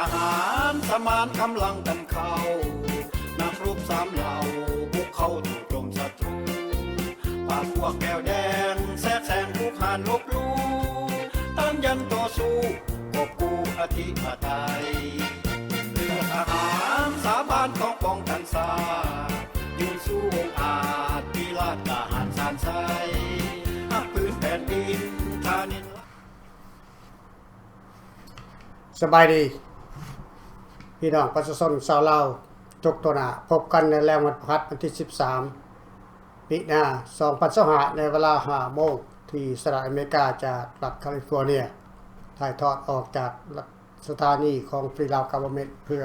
ทหารสมานกำลังกันเข้านักรบสามเหล่าบุกเข้าถูกกลมศัตรูปากพวกแก้วแดงแทรกแซงผู้ผ่านลบลู่ต้านยันต่อสู้กบกู้อธิปไตยเรือทหารสาบานต้องป้องกันซายืนสู้วงอาจพิราชทหารสานไซหักพื้นแผ่นดินทานินสบายดีพี่น้องประชาชนชาวลาวทุกตัวหน้าพบกันในแรงวันพฤหัสวันที่13มิถุนายน2025ในเวลา 5 โมงที่สหรัฐอเมริกาจากรัฐแคลิฟอร์เนียถ่ายทอดออกจากสถานีของฟรีลาวกัฟเวอร์เมนต์เพื่อ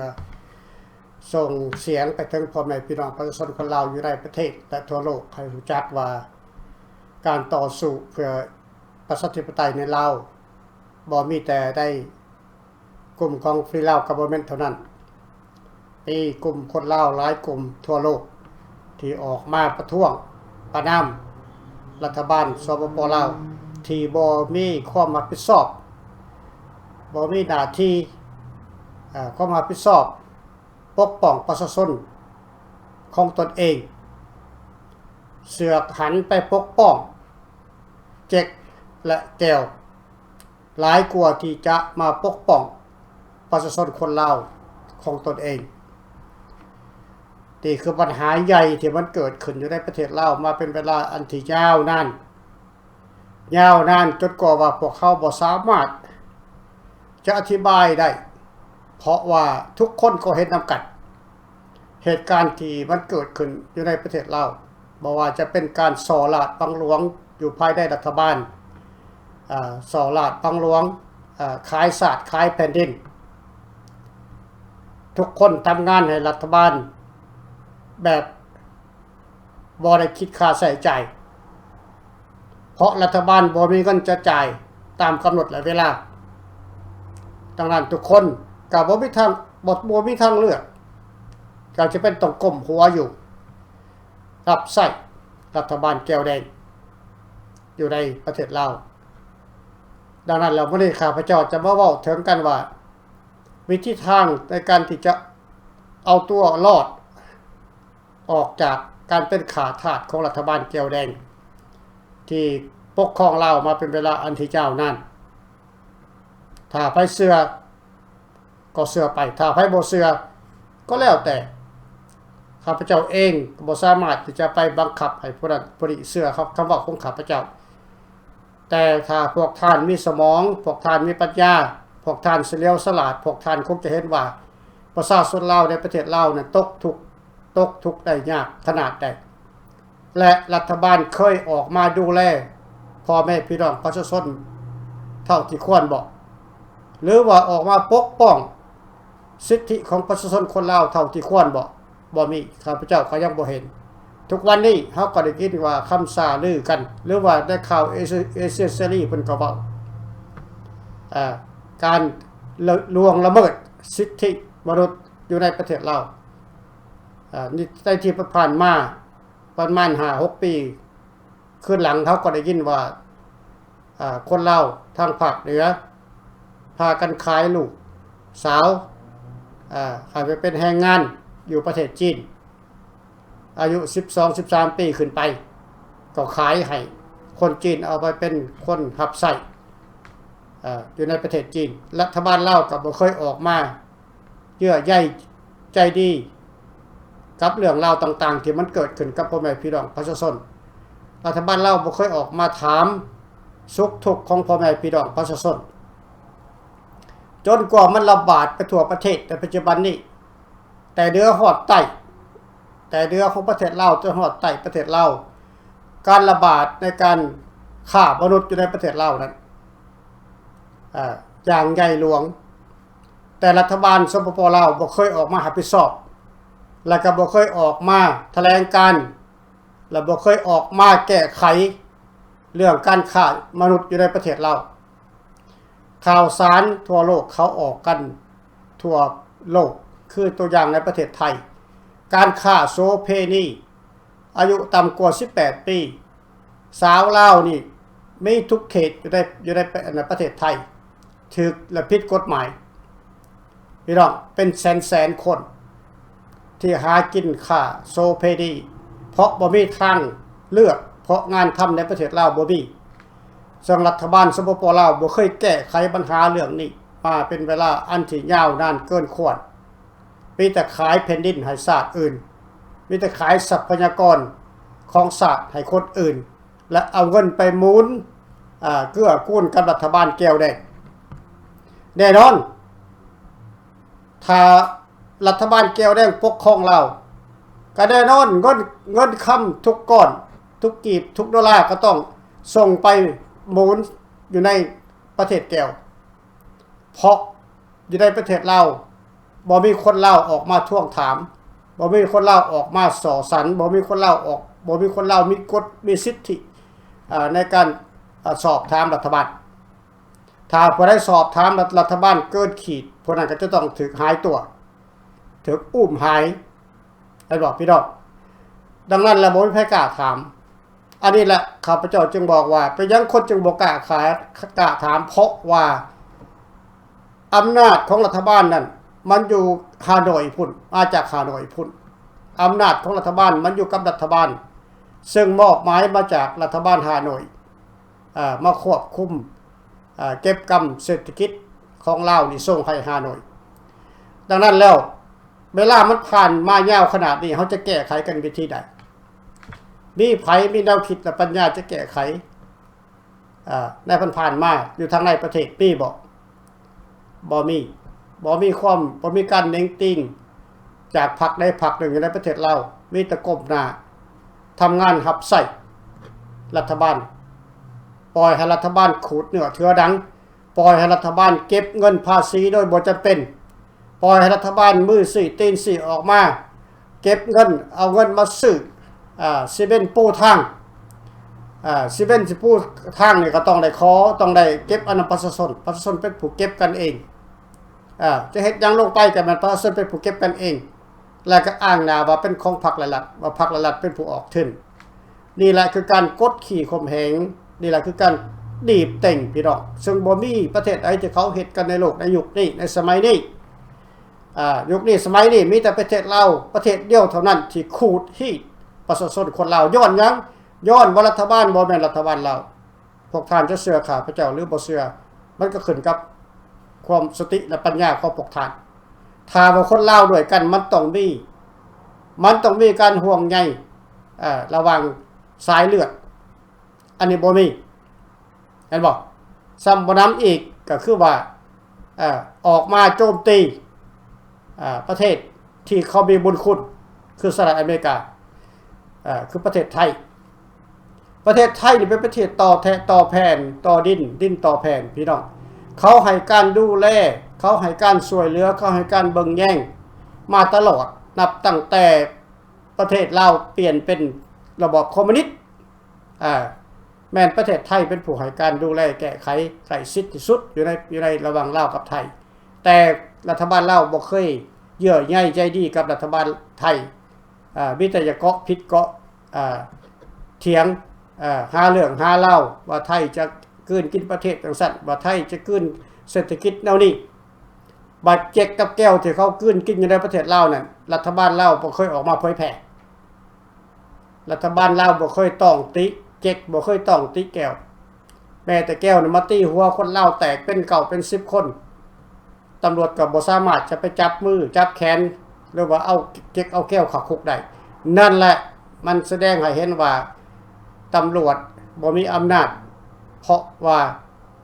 ส่งเสียงไปถึงพ่อแม่พี่น้องประชาชนคนลาวอยู่ในประเทศและทั่วโลกให้รู้จักว่าการต่อสู้เพื่อประชาธิปไตยในลาวบ่มีแต่ได้กลุ่มของฟรีลาวกัฟเวอร์เมนต์เท่านั้นมีกลุ่มคนลาวหลายกลุ่มทั่วโลกที่ออกมาประท้วงประณามรัฐบาลสปป.ลาวที่บ่มีความรับผิดชอบบ่มีหน้าที่ความรับผิดชอบปกป้องประชาชนของตนเองเสือกหันไปปกป้องเจ็กและแก้วหลายกว่าที่จะมาปกป้องประชาชนคนลาวของตนเองนี่คือปัญหาใหญ่ที่มันเกิดขึ้นอยู่ในประเทศลาวมาเป็นเวลาอันที่ยาวนานจนกว่าพวกเขาบ่สามารถจะอธิบายได้เพราะว่าทุกคนก็เห็นนำกันเหตุการณ์ที่มันเกิดขึ้นอยู่ในประเทศลาวบ่ว่าจะเป็นการส่อลาดบังหลวงอยู่ภายใต้รัฐบาลส่อลาดบังหลวงขายศาสตร์ขายแผ่นดินทุกคนทำงานให้รัฐบาลแบบบ่ได้คิดค่าใช้จ่ายเพราะรัฐบาลบ่มีเงินจะจ่ายตามกำหนดและเวลาดังนั้นทุกคนก็บ่มีทางเลือกก็จะเป็นต้องก้มหัวอยู่รับใช้รัฐบาลแก้วแดงอยู่ในประเทศลาวดังนั้นแล้วมื้อนี้ข้าพเจ้าจะมาเว้าถึงกันว่าวิธีทางในการที่จะเอาตัวรอดออกจากการเป็นขาทาสของรัฐบาลแก้วแดงที่ปกครองลาวมาเป็นเวลาอันที่ยาวนานถ้าไผเชื่อก็เชื่อไปถ้าไผบ่เชื่อก็แล้วแต่ข้าพเจ้าเองก็บ่สามารถที่จะไปบังคับให้ผู้นั้นผู้นี้เชื่อคำเว้าของข้าพเจ้าแต่ถ้าพวกท่านมีสมองพวกท่านมีปัญญาพวกท่านเฉลียวฉลาดพวกท่านคงจะเห็นว่าประชาชนลาวในประเทศลาวนั้นตกทุกข์ได้ยากขนาดใดและรัฐบาลเคยออกมาดูแลพ่อแม่พี่น้องประชาชนเท่าที่ควรบ่หรือว่าออกมาปกป้องสิทธิของประชาชนคนลาวเท่าที่ควรบ่มีข้าพเจ้าก็ยังบ่เห็นทุกวันนี้เฮาก็ได้ยินว่าคำสาลือกันหรือว่าได้ข่าวเอเชียซีรีส์เพิ่นก็เว้าการล่วงละเมิดสิทธิมนุษย์อยู่ในประเทศลาวนี่ในที่ผ่านมาประมาณ 5-6 ปีขึ้นหลังเขาก็ได้ยินว่าคนลาวทางภาคเหนือพากันขายลูกสาวขายไปเป็นแรงงานอยู่ประเทศจีนอายุ 12-13 ปีขึ้นไปก็ขายให้คนจีนเอาไปเป็นคนรับใช้อยู่ในประเทศจีนรัฐบาลลาวก็บ่เคยออกมาเยื่อใยใจดีกับเรื่องราวต่างๆที่มันเกิดขึ้นกับพ่อแม่พี่น้องประชาชนรัฐบาลลาวบ่เคยออกมาถามสุขทุกข์ของพ่อแม่พี่น้องประชาชนจนกว่ามันระบาดไปทั่วประเทศในปัจจุบันนี้แต่เดือฮอดใต้แต่เดือของประเทศลาวจนฮอดใต้ประเทศลาวการระบาดในการฆ่ามนุษย์อยู่ในประเทศลาวนั้นอย่างใหญ่หลวงแต่รัฐบาลสปป.ลาวบ่เคยออกมารับผิดชอบและก็บ่เคยออกมาแถลงการและบ่เคยออกมาแก้ไขเรื่องการฆ่ามนุษย์อยู่ในประเทศลาวข่าวสารทั่วโลกเขาออกกันทั่วโลกคือตัวอย่างในประเทศไทยการฆ่าโสเพณีอายุต่ำกว่า18 ปีสาวลาวนี่มีทุกเขตอยู่ในประเทศไทยถูกและผิดกฎหมาย พี่น้องเป็นแสนคน ที่หากินค่าโซเพดีเพราะบ่มีทางเลือกเพราะงานทำในประเทศลาวบ่มีซึ่งรัฐบาลสปป.ลาวบ่เคยแก้ไขปัญหาเรื่องนี้มาเป็นเวลาอันที่ยาวนานเกินควรมีแต่ขายแผ่นดินให้ชาติอื่นมีแต่ขายทรัพยากรของชาติให้คนอื่นและเอาเงินไปหมุนเกื้อกูลกับรัฐบาลแก้วแดงแน่นอนถ้ารัฐบาลแก้วแดงปกครองเราก็แน่นอนเงินคำทุกก้อนทุกกีบทุกดอลลาร์ก็ต้องส่งไปหมุนอยู่ในประเทศแก้วเพราะอยู่ในประเทศเราบ่มีคนเล่าออกมาทวงถามบ่มีคนเล่าออกมาส่อสันบ่มีคนเล่ามีกฎมีสิทธิในการสอบถามรัฐบาลถ้าผู้ใดสอบถามรัฐบาลเกินขีดผู้นั้นก็จะต้องถูกหายตัวถูกอุ้มหายไอ้บอกพี่น้องดังนั้นแล้วบ่มีใครกล้าถามอันนี้แหละข้าพเจ้าจึงบอกว่าเป็นยังคนจึงบ่กล้าถามเพราะว่าอำนาจของรัฐบาลนั้นมันอยู่ฮานอยพุ่นมาจากฮานอยพุ่นอำนาจของรัฐบาลมันอยู่กับรัฐบาลซึ่งมอบหมายมาจากรัฐบาลฮานอยมาควบคุมเก็บกำเศรษฐกิจของลาวนี่ส่งให้ฮานอยดังนั้นแล้วเวลามันผ่านมายาวขนาดนี้เขาจะแก้ไขกันวิธีใดมีไผมีแนวคิดและปัญญาจะแก้ไขในผ่านมาอยู่ทางในประเทศมีบ่มีการเน้งติงจากพรรคใดพรรคหนึ่งในประเทศเรามีแต่ก้มหน้าทำงานหับใส่รัฐบาลปล่อยให้รัฐบาลขูดเนื้อเถือดังปล่อยให้รัฐบาลเก็บเงินภาษีโดยบ่จำเป็นปล่อยให้รัฐบาลมือสี่ตีนสี่ออกมาเก็บเงินเอาเงินมาซื้อซีเมนต์ปูทางซีเมนต์ปูทางนี่ก็ต้องได้ต้องได้เก็บอันนั้นประชาชนเป็นผู้เก็บกันเองจะเฮ็ดยังลงไปแต่มันประชาชนเป็นผู้เก็บกันเองแล้วก็อ้างหน้าว่าเป็นของพรรครัฐว่าพรรครัฐเป็นผู้ออกทุนนี่แหละคือการกดขี่ข่มเหงนี่แหละคือการดีบเต่งพี่น้องซึ่งบ่มีประเทศใดที่เขาเฮ็ดกันในโลกในยุคนี้ในสมัยนี้ยุคนี้สมัยนี้มีแต่ประเทศลาวประเทศเดียวเท่านั้นที่ขูดฮีดประชาชนคนลาวย้อนว่ารัฐบาลบ่แม่นรัฐบาลลาวพวกท่านจะเชื่อข้าพเจ้าหรือบ่เชื่อมันก็ขึ้นกับความสติและปัญญาของพวกท่านถ้าว่าคนลาวด้วยกันมันต้องมีการห่วงใยระหว่างสายเลือดอันนี้บ่มีเห็นบ่ซ้ำบ่นำอีกก็คือว่าออกมาโจมตีประเทศที่เขามีบุญคุณคือสหรัฐอเมริกาคือประเทศไทยนี่เป็นประเทศต่อแผ่นต่อดินต่อแผ่นพี่น้องเขาให้การดูแลเขาให้การช่วยเหลือเขาให้การเบิ่งแย่งมาตลอดนับตั้งแต่ประเทศลาวเปลี่ยนเป็นระบอบคอมมิวนิสต์แม่นประเทศไทยเป็นผู้ให้การดูแลแก้ไขใส่ชิดที่สุดอยู่ในระหว่างลาวกับไทยแต่รัฐบาลลาวบ่เคยเยื่อใยใจดีกับรัฐบาลไทยมีแต่จะเกาะผิดเกาะเถียงหาเรื่องหาเล่าว่าไทยจะกืนกินประเทศจังซั่นว่าไทยจะกืนเศรษฐกิจแนวนี้บัดเจ็กกับแก้วที่เขากืนกินอยู่ในประเทศลาวนั่นรัฐบาลลาวบ่เคยออกมาเผยแพร่รัฐบาลลาวบ่เคยต้องติเจ็กบ่เคยต้องติแก้วแม้แต่แก้วน่ะมาตีหัวคนลาวแตกเป็นเก่าเป็น10คนตำรวจก็บ่สามารถจะไปจับมือจับแขนหรือว่าเอาเจ็กเอาแก้วเข้าคุกได้นั่นแหละมันแสดงให้เห็นว่าตำรวจบ่มีอำนาจเพราะว่า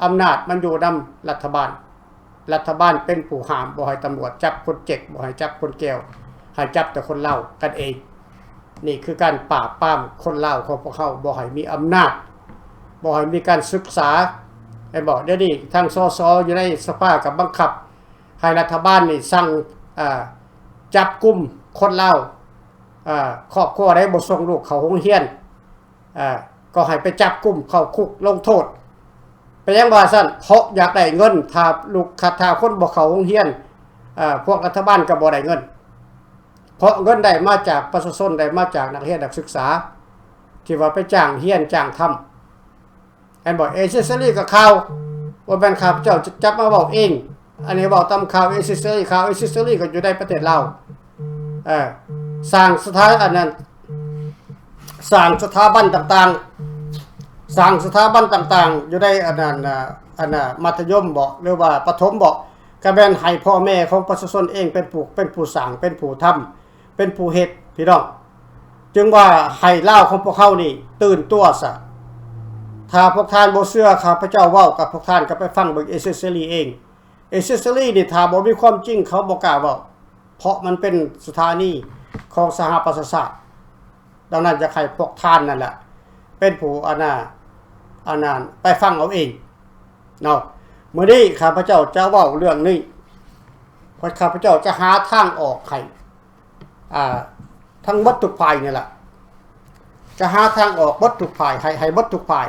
อำนาจมันอยู่นำรัฐบาลเป็นผู้ห้ามบ่ให้ตำรวจจับคนเจ็กบ่ให้จับคนแก้วให้จับแต่คนเล่ากันเองนี่คือการปราบปรามคนเล่าของพวกเขาบ่ให้มีอำนาจบ่ให้มีการศึกษาไอ้บอกเดี๋ยวนี้ทางสสอยู่ในสภากับบังคับให้รัฐบาลนี่สั่งจับกุมคนเล่าครอบครัวได้บ่ส่งลูกเข้าโรงเรียนก็ให้ไปจับกุมเข้าคุกลงโทษไปยังว่าซั่นเพราะอยากได้เงินถ้าลูกถ้าคนบ่เข้าโรงเรียนพวกรัฐบาลก็บ่ได้เงินเพราะเงินได้มาจากประชาชนได้มาจากนักเรียนนักศึกษาที่ว่าไปจ้างเรียนจ้างทำอันบอกเอเซอรี่กับข่าวว่าแม่นข้าพเจ้าจะจับมาเว้าเอง อันนี้บอกตามข่าวเอซิสเซอรี่ข่าวเอซิสเซอรี่ก็อยู่ในประเทศลาวสร้างสถานอันนั้นสร้างสถาบันต่างๆสร้างสถาบันต่างๆอยู่ในอันนั้นมัธยมบ่หรือว่าประถมบ่ก็แม่นให้พ่อแม่ของประชาชนเองเป็นผู้สร้างเป็นผู้ทำเป็นผู้เฮ็ดพี่น้องจึงว่าให้ลาวของพวกเขานี่ตื่นตัวซะถ้าพวกท่านบ่เชื่อข้าพเจ้าเว้ากับพวกท่านก็ไปฟังเบิ่งเอเซสรีเองเอเซสรีนี่ถ้าบ่มีความจริงเขาบ่กล้าเว้าเพราะมันเป็นสถานีของสหประชาชาติดังนั้นจะให้พวกท่านนั่นแหละเป็นผู้อันนั้นไปฟังเอาเองเนาะมื้อนี้ข้าพเจ้าจะเว้าเรื่องนี้เพราะข้าพเจ้าจะหาทางออกให้ทั้งวัตถุภัยนี่แหละจะหาทางออกวัตถุภัยให้วัตถุภัย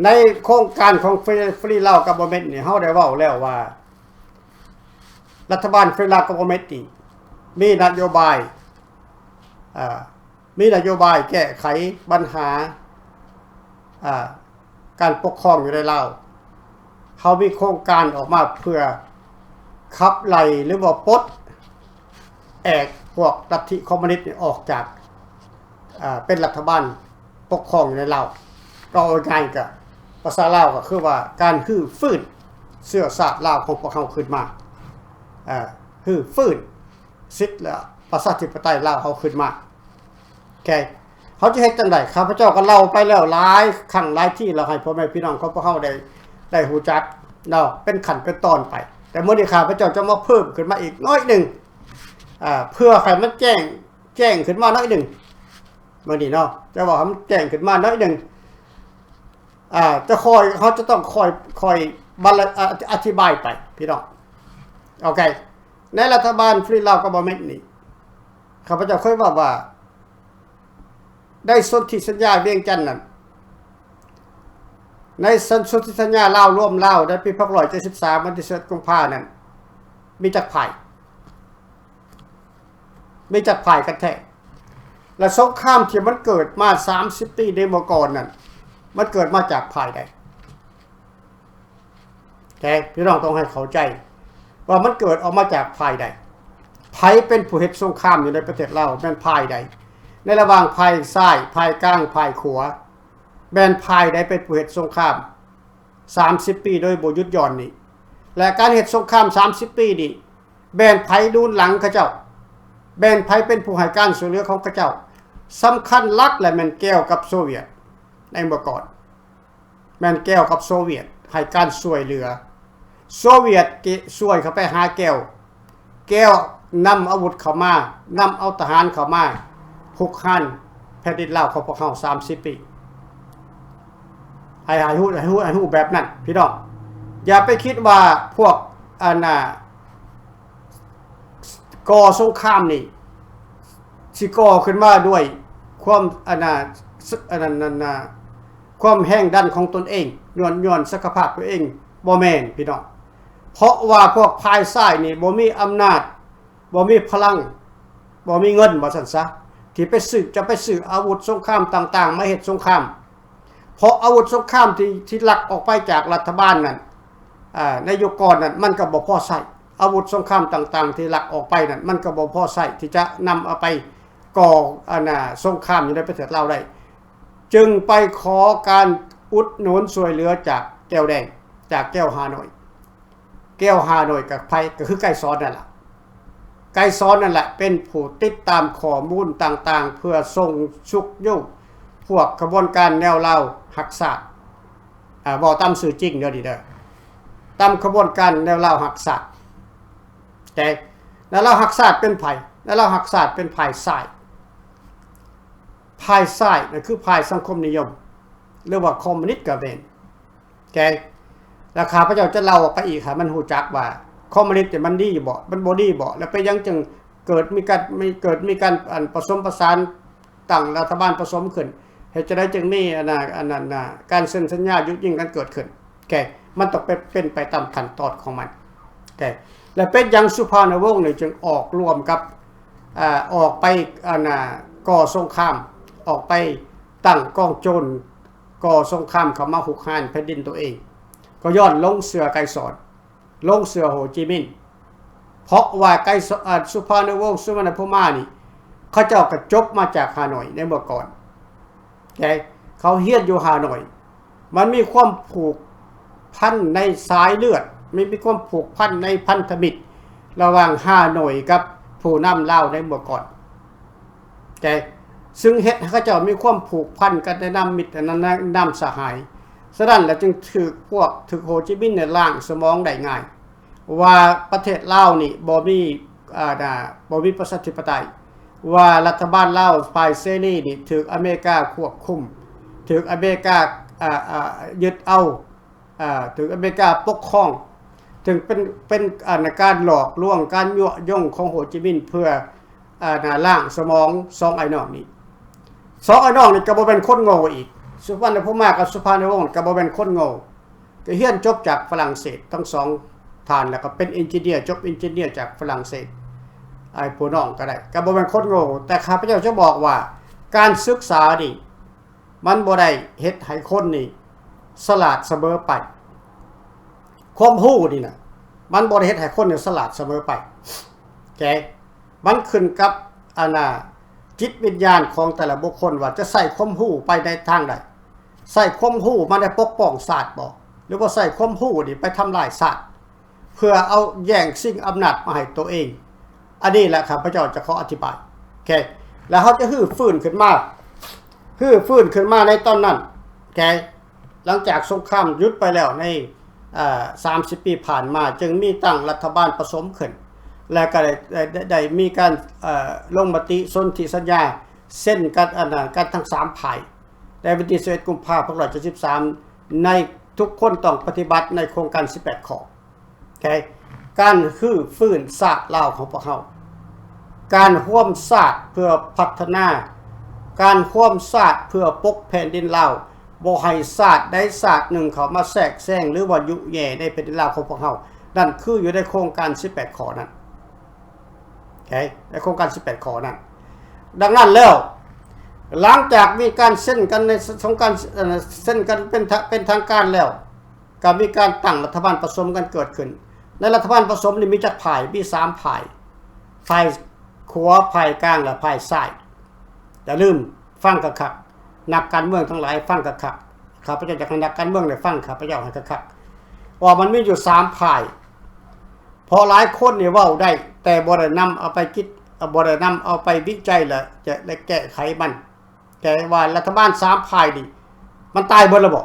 ในโครงการของฟรีลาวกับบเมนต์นี่เฮาได้เว้าแล้วว่ารัฐบาลฟรีลาวกับบเมนต์นี่มีนโยบายแก้ไขปัญหาการปกครองอยู่ในลาวเฮามีโครงการออกมาเพื่อขับไล่หรือว่าปลดพวกลัทธิคอมมิวนิสต์ออกจากเป็นรัฐบาลปกครองอยู่ในลาวก็ง่ายกับภาษาลาวก็คือว่าการฮื้อฟื้นเสื้อชาติลาวของพวกเขาขึ้นมาฮื้อฟื้นสิทธิ์และประชาธิปไตยลาวเขาขึ้นมาโอเคเขาจะเฮ็ดจังได๋ข้าพเจ้าก็เล่าไปแล้วหลายครั้งหลายที่แล้วให้พ่อแม่พี่น้องของพวกเขาได้ฮู้จักเนาะเป็นขั้นเป็นตอนไปแต่มื้อนี้ข้าพเจ้าจะมาเพิ่มขึ้นมาอีกน้อยนึงเพื่อให้มันแจ้งขึ้นมาน้อยนึงมื้อนี้เนาะจะบอกให้มันแจ้งขึ้นมาน้อยนึงเขาจะต้องคอยอธิบายไปพี่น้องโอเคในรัฐบาลฟรีลาวกับบเมนต์นี่ข้าพเจ้าเคยบอกว่าได้สนธิสัญญาเวียงจันทน์นั้นในสนธิสัญญาลาวร่วมลาวในปี2573วันที่1กุมภาพันธ์นั้นมีจักภัยกันแท้และสงครามที่มันเกิดมา30ปีในเมื่อก่อนนั้นมันเกิดมาจากภัยใดแต่พี่น้องต้องให้เข้าใจว่ามันเกิดออกมาจากภัยใดภัยเป็นผู้เฮ็ดสงครามอยู่ในประเทศลาวเป็นภัยใดในระหว่างภัยซ้ายภัยกลางภัยขวาแม่นภัยใดเป็นผู้เฮ็ดสงคราม30ปีโดยบ่หยุดหย่อนนี่และการเฮ็ดสงคราม30ปีนี่แม่นภัยดูนหลังเขาเจ้าแม่นภัยเป็นผู้ให้การช่วยเหลือของเขาเจ้าสำคัญหลักและแม่นแก้วกับโซเวียตในเมื่อก่อนแม่นแก้วกับโซเวียตให้การช่วยเหลือโซเวียตช่วยเข้าไปหาแก้วนำอาวุธเข้ามานำเอาทหารเข้ามาคุกคานแผ่นดินลาวของพวกเขา30ปีให้ฮู้แบบนั้นพี่น้องอย่าไปคิดว่าพวกก่อสงครามนี่สิก่อขึ้นมาด้วยความความแห้งดันของตนเองย้อนศักยภาพตัวเองบ่แม่นพี่น้องเพราะว่าพวกภายซ้ายนี่บ่มีอำนาจบ่มีพลังบ่มีเงินว่าซั่นซะที่จะไปซื้ออาวุธสงครามต่างๆมาเฮ็ดสงครามเพราะอาวุธสงครามที่ลักออกไปจากรัฐบาลนั่นในยุคก่อนนั่นมันก็บ่พอใช้อาวุธสงครามต่างๆที่ลักออกไปนั่นมันก็บ่พอใช้ที่จะนำเอาไปก่อสงครามอยู่ในประเทศลาวได้จึงไปขอการอุดหนุนช่วยเหลือจากแก้วแดงจากแก้วฮานอยกับไผก็คือไก่ซ้อนนั่นล่ะไก่ซ้อนนั่นแหละเป็นผู้ติดตามข้อมูลต่างๆเพื่อส่งชุกยุ่งพวกกระบวนการแนวลาวหักษาบ่ตามสื่อจริงเด้อดิเด้อตามกระบวนการแนวลาวหักษาแต่แนวลาวหักษาเป็นไผแนวลาวหักษาเป็นภายซ้ายนั่นคือภายสังคมนิยมหรือว่าคอมมิวนิสต์ก็เป็นแกราคาพระเจ้าจะเล่าออกไปอีกค่ะมันฮู้จักว่าคอมมิวนิสต์มันดีบ่มันบ่ดีบ่แล้วไปยังจึงเกิดมีการผสมผสานตั้งรัฐบาลผสมขึ้นเฮ็ดจะได้จึงมีการเซ็นสัญญายุยิ่งกันเกิดขึ้นแกมันต้องเป็นไปตามขั้นตอนของมันแกและเป็นยังสุภาณวงศ์นี่จึงออกรวมกับออกไปก่อสงครามออกไปตั้งกองโจรก่อสงครามเข้ามาหุกหานแผ่นดินตัวเองก็ย้อนลงเสือไกรสอน ลงเสือโฮจิมินห์เพราะว่าไกสุภาณวงศ์สุวรรณภูมินี่เขาเจ้ากระจบมาจากฮานอยในเมื่อก่อนเขาเฮียนอยู่ฮานอย มันมีความผูกพันในสายเลือดมีความผูกพันในพันธมิตรระหว่างฮานอยกับผู้นำเล่าในเมื่อก่อนซึ่งเฮ็ดให้เขาเจ้ามีความผูกพันกันในนำมิตรนำสหายฉะนั้นแล้วจึงถึกโฮจิมินห์ในล่างสมองได้ง่ายว่าประเทศลาวนี่บ่มีประชาธิปไตยว่ารัฐบาลลาวฝ่ายเสรีนี่ถูกอเมริกาควบคุมถูกอเมริกายึดเอาถูกอเมริกาปกครองถึงเป็นการหลอกลวงการยั่วย่งของโฮจิมินห์เพื่อล่างสมองสองไอ้น้องนี่สองไอ้น้องนี่ก็บ่เป็นคนโง่อีกสุวรรณภูมิกับสุภาณวงศ์ก็บ่เป็นคนโง่ก็เรียนจบจากฝรั่งเศสทั้งสองท่านแล้วก็เป็นเอนจิเนียร์จบเอนจิเนียร์จากฝรั่งเศสไอ้ผู้น้องก็ได้ก็บ่เป็นคนโง่แต่ข้าพเจ้าจะบอกว่าการศึกษานี่มันบ่ได้เฮ็ดให้คนนี่ฉลาดเสมอไปความรู้นี่น่ะมันบ่ได้เฮ็ดให้คนนี่ฉลาดเสมอไปมันขึ้นกับจิตวิญญาณของแต่ละบุคคลว่าจะใส่ความรู้ไปในทางใดใส่ความรู้มาได้ปกป้องศาสตร์บ่หรือว่าใส่ความรู้นี่ไปทำลายศาสตร์เพื่อเอาแย่งสิ่งอำนาจมาให้ตัวเองอันนี้แหละครับพระเจ้าจะขออธิบายแล้วเขาจะฮื้อฟื้นขึ้นมาในตอนนั้นหลังจากสงครามยุติไปแล้วใน30 ปีผ่านมาจึงมีตั้งรัฐบาลผสมขึ้นและก็ได้มีการลงมติสนธิสัญญาเส้นกันทั้ง3ฝ่ายในวันที่11 กุมภาพันธ์ 2573ในทุกคนต้องปฏิบัติในโครงการ18 ข้อการฮื้อฟื้นศาสตร์ลาวของพวกเราการร่วมศาสตร์เพื่อพัฒนาการร่วมศาสตร์เพื่อปกแผ่นดินลาวบ่ให้ศาสตร์ใดศาสตร์หนึ่งเขามาแทรกแซงหรือว่ายุแย่ในแผ่นดินลาวของพวกเรานั่นคืออยู่ในโครงการ18 ข้อนั้นในโครงการ18 ข้อนั้นดังนั้นแล้วหลังจากมีการเส้นกันในสงการเส้นกันเป็นทางการแล้วก็มีการตั้งรัฐบาลผสมกันเกิดขึ้นในรัฐบาลผสมนี่มีจักฝ่ายมี3ฝ่ายขวาฝ่ายกลางและฝ่ายซ้ายอย่าลืมฟังคักๆนักการเมืองทั้งหลายฟังคักๆข้าพเจ้าจากนักการเมืองได้ฟังข้าพเจ้าให้คักๆว่ามันมีอยู่3ฝ่ายพอหลายคนนี่เว้าได้แต่บ่ได้นำเอาไปคิดบ่ได้นำเอาไปวิจัยและจะได้แก้ไขมันแต่ว่ารัฐบาล3ฝ่ายนี่มันตายเบิดแล้วบ่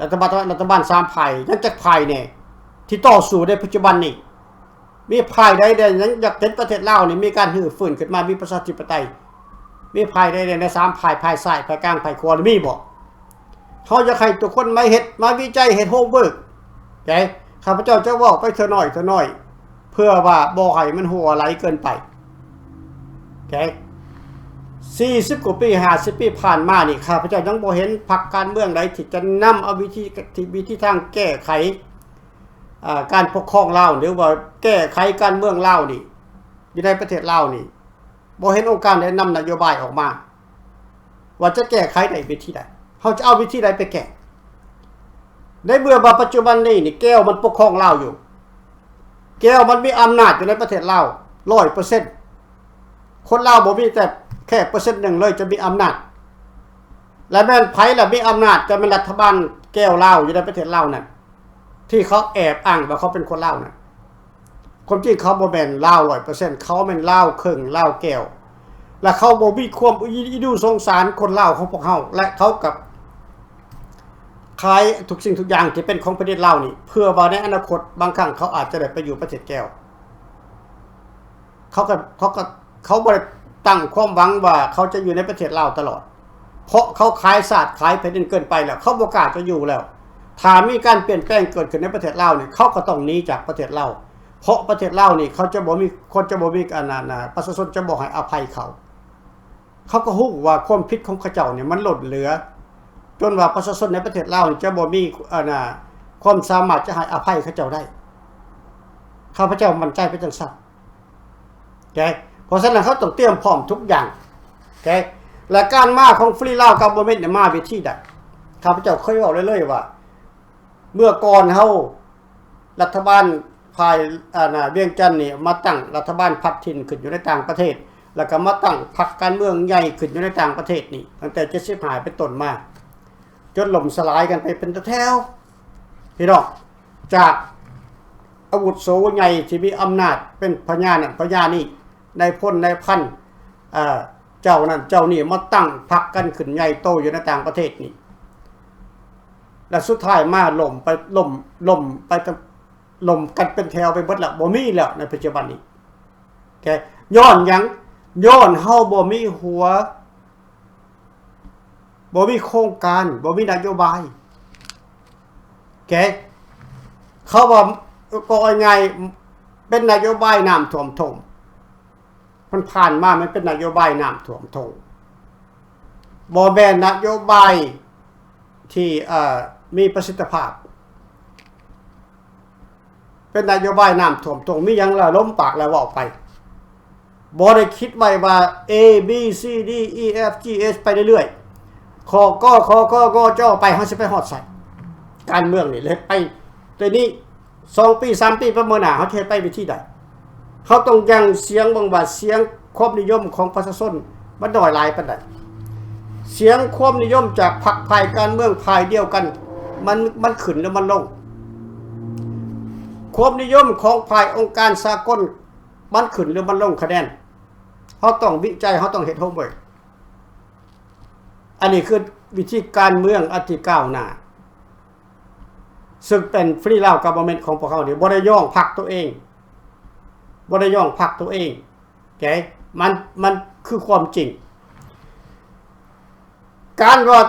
รัฐบาล3ฝ่ายยังจักฝ่ายแน่ที่ต่อสู้ในปัจจุบันนี้มีฝ่ายใดยังอยากเห็นประเทศลาวนี่มีการฮื้อฟื้นขึ้นมามีประชาธิปไตยมีฝ่ายใดใน3ฝ่ายฝ่ายซ้ายฝ่ายกลางฝ่ายขวามีบ่เฮาอยากให้ทุกคนมาเฮ็ดมาวิจัยเฮ็ดโฮมเวิร์คข้าพเจ้าจะเว้าไปเท่าน้อยเพื่อว่าบ่ให้มันหัวไหลเกินไป40 กว่าปี50 ปีผ่านมานี่ข้าพเจ้ายังบ่เห็นพรรคการเมืองใดที่จะนำเอาวิธีทางแก้ไขการปกครองลาวหรือว่าแก้ไขการเมืองลาวนี่อยู่ในประเทศลาวนี่บ่เห็นองค์การได้นำนโยบายออกมาว่าจะแก้ไขได้วิธีใดเฮาจะเอาวิธีใดไปแก้ในเมื่อปัจจุบันนี้นี่แก้วมันปกครองลาวอยู่แก้วมันมีอำนาจอยู่ในประเทศลาว 100% คนลาวบ่มีแต่แค่%นึงเลยจะมีอำนาจและแม่นไผล่ะมีอำนาจจะเป็นรัฐบาลแก้วลาวอยู่ในประเทศลาวนั่นที่เขาแอบอ้างว่าเขาเป็นคนลาวนั่นความจริงเขาบ่แม่นลาว 100% เขาแม่นลาวครึ่งลาวแก้วและเขาบ่มีความอีดูสงสารคนลาวของพวกเฮาและเขากับขายทุกสิ่งทุกอย่างที่เป็นของประเทศลาวนี่เพื่อว่าในอนาคตบางครั้งเขาอาจจะได้ไปอยู่ประเทศแก้วเขาบ่ได้ตั้งความหวังว่าเขาจะอยู่ในประเทศลาวตลอดเพราะเขาขายศาสตร์ขายแผ่นดินเกินไปแล้วเขาบ่กล้าจะอยู่แล้วถ้ามีการเปลี่ยนแปลงเกิดขึ้นในประเทศลาวนี่เขาก็ต้องหนีจากประเทศลาวเพราะประเทศลาวนี่เขาจะบ่มีคนจะบ่มีประชาชนจะบ่ให้อภัยเขาก็ฮู้ว่าความผิดของเขาเจ้าเนี่ยมันล้นเหลือจนว่าประชาชนในประเทศลาวจะบ่มีความสามารถจะให้อภัยเขาเจ้าได้ข้าพเจ้ามั่นใจเป็นจังซั่นเพราะฉะนั้นเขาต้องเตรียมพร้อมทุกอย่างและการมาของฟรีลาวกับบ่แม่นมาวิธีใดข้าพเจ้าเคยเว้าเรื่อยๆว่าเมื่อก่อนเฮา รัฐบาลภายเวียงจันทน์นี่มาตั้งรัฐบาลพรรคถิ่นขึ้นอยู่ในต่างประเทศแล้วก็มาตั้งพรรคการเมืองใหญ่ขึ้นอยู่ในต่างประเทศนี่ตั้งแต่75เป็นต้นมาจนล่มสลายกันไปเป็นแถวพี่น้องจากอาวุโสใหญ่ที่มีอำนาจเป็นพญานั่นพญานี่ในพ้นในพันเจ้านั่นเจ้านี่มาตั้งพรรคกันขึ้นใหญ่โตอยู่ในต่างประเทศนี่และสุดท้ายมาล่มไปล่มไปล่มกันเป็นแถวไปหมดละบ่มีแล้วในปัจจุบันนี้แกย้อนหยังย้อนเฮาบ่มีหัวบ่มีโครงการบ่มีนโยบายแกเขาว่าก็ง่ายเป็นนโยบายน้ำท่วมทงมันผ่านมามันเป็นนโยบายน้ำท่วมทงบ่แม่นนโยบายที่มีประสิทธิภาพเป็นนโยบายน้ำท่วมทงมีหยังละล้มปากแล้วเว้าไปบ่ได้คิดไว้ว่า A B C D E F G H ไปเรื่อยๆขอก็จ้อไปเฮาสิไปฮอดไสการเมืองนี่เลยไปแต่นี้2ปี3ปีประเมินหน้าเฮาสิเฮ็ดไปวิธีใดเฮาต้องยังเสียงบ่งว่าเสียงความนิยมของประชาชนมันน้อยหลายปานใดเสียงความนิยมจากพรรคภายการเมืองภายเดียวกันมันขึ้นแล้วมันลงความนิยมของภายองค์การสากลมันขึ้นหรือมันลงคะแนนเขาต้องวิจัยเขาต้องเฮ็ดโฮมเวิร์คอันนี้คือวิธีการเมืองอันที่ก้าวหน้าซึ่งเป็นฟรีลาวกับบอมเมนต์ของพวกเขาเนี่ยบ่ได้ย่องพรรคตัวเองบ่ได้ย่องพรรคตัวเองแกมันคือความจริงการว่า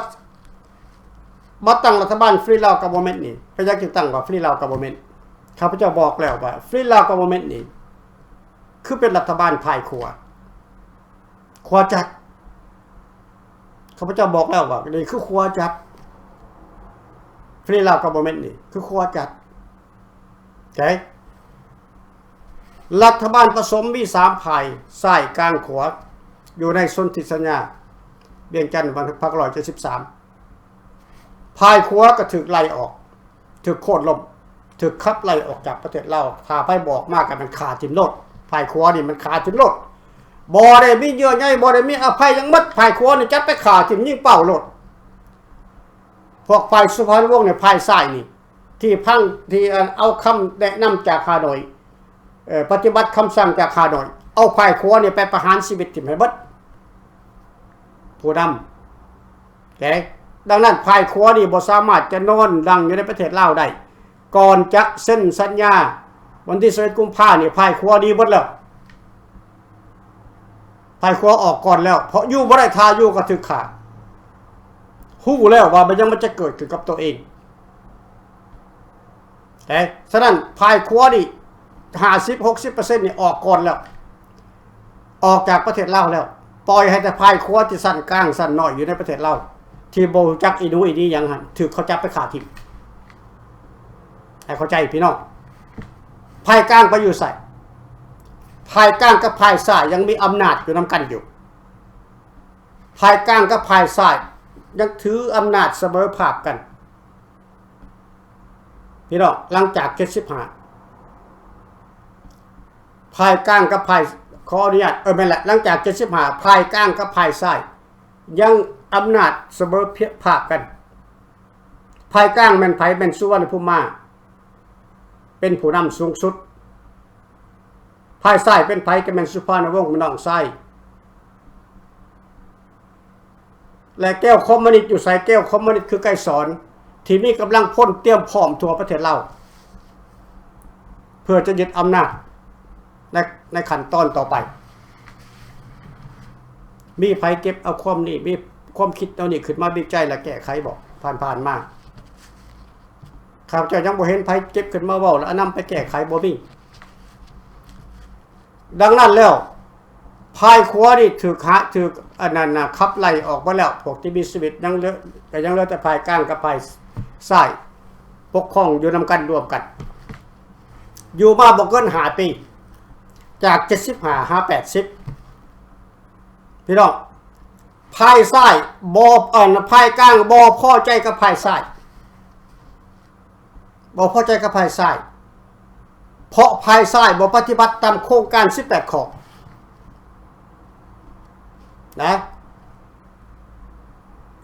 มาตั้งรัฐบาลฟรีลาวกับบอมเมนต์นี่พระเจ้าจึงตั้งว่าฟรีลาวกับบอมเมนต์ข้าพเจ้าบอกแล้วว่าฟรีลาวกับบอมเมนต์นี่คือเป็นรัฐบาลภายครัวจัดข้าพเจ้าบอกแล้วว่านี่คือครัวจัดฟรีลาวกับบอมเมนต์นี่คือครัวจัดโอเครัฐบาลผสมมี3ฝ่ายซ้ายกลางขวาอยู่ในสนธิสัญญาเวียงจันทน์วันพรรค173ฝ่ายขวาก็ถูกไล่ออกถูกโค่นล้มถูกขับไล่ออกจากประเทศลาวถ้าไปบอกมากกันมันขาดทิ่มโลดฝ่ายขวานี่มันขาดทิ่มโลดบ่ได้มีเยื่อใยบ่ได้มีอภัยยังมัดฝ่ายขวานี่จับไปขาดทิ่มยิงเป้าโลดพวกฝ่ายสุพรรณวงศ์เนี่ยฝ่ายซ้ายนี่ที่พังที่เอาคำแนะนำจากฮานอยปฏิบัติคำสั่งจากฮานอยเอาฝ่ายขวานี่ไปประหารชีวิตทิ่มให้เบิดผู้นำโอเคดังนั้นฝ่ายขวานี่บ่สามารถจะนอนดังอยู่ในประเทศลาวได้ก่อนจะเซ็นสัญญาวันที่21กุมภาพันธ์นี่ฝ่ายขวาดีหมดแล้วฝ่ายขวาออกก่อนแล้วเพราะอยู่บ่ได้ทาอยู่ก็ถึกขาฮู้แล้วว่ามันยังมันจะเกิดขึ้นกับตัวเองแต่ฉะนั้นฝ่ายขวานี่ 50-60% นี่ออกก่อนแล้วออกจากประเทศลาวแล้วปล่อยให้แต่ฝ่ายขวาที่สั้นกลางสั้นน้อยอยู่ในประเทศลาวที่บ่รู้จักอีหนูอีนี่หยังหั่นถูกเขาจับไปฆ่าทิ่มให้เข้าใจพี่น้องภายกลางไปอยู่ใส่ภายกลางกับภายซ้ายยังมีอำนาจอยู่นำกันอยู่ภายกลางกับภายซ้ายยังถืออำนาจเสมอภาคกันพี่น้องหลังจาก75ภายกลางกับภายขออนุญาตไม่แหละหลังจาก75ภายกลางกับภายซ้ายยังอำนาจเสมอภาคกันภายกลางแม่นไผแม่นสุวรรณภูมิเป็นผู้นำสูงสุดภายซ้ายเป็นไผก็แม่นสุภาพวงศ์น้องชายและแก้วคอมมิวนิสต์อยู่ใส่แก้วคอมมิวนิสต์คือไกรสอนที่มีกำลังพ่นเตรียมพร้อมทั่วประเทศเราเพื่อจะยึดอำนาจในขั้นตอนต่อไปมีไผเก็บเอาความนี้มีความคิดเอานี่ขึ้นมาวิจัยและแก้ไขบอกผ่านมาข้าพเจ้ายังบ่เห็นไผเก็บขึ้นมาเว้าแล้วนำไปแก้ไขบ่มีดังนั้นแล้วภายขวานี่ถูกอันนั้นขับไล่ออกมาแล้วพวกที่มีชีวิตยังเหลือแต่ภายกลางกับภายซ้ายปกครองอยู่นำกันรวมกันอยู่มาบ่เกิน5 ปีจาก75 80พี่น้องภายซ้ายบ่ภายกลางบ่พอใจกับภายซ้ายบ่พอใจกับภายซ้าย เพราะภายซ้ายบ่ปฏิบัติตามโครงการ18ข้อนะ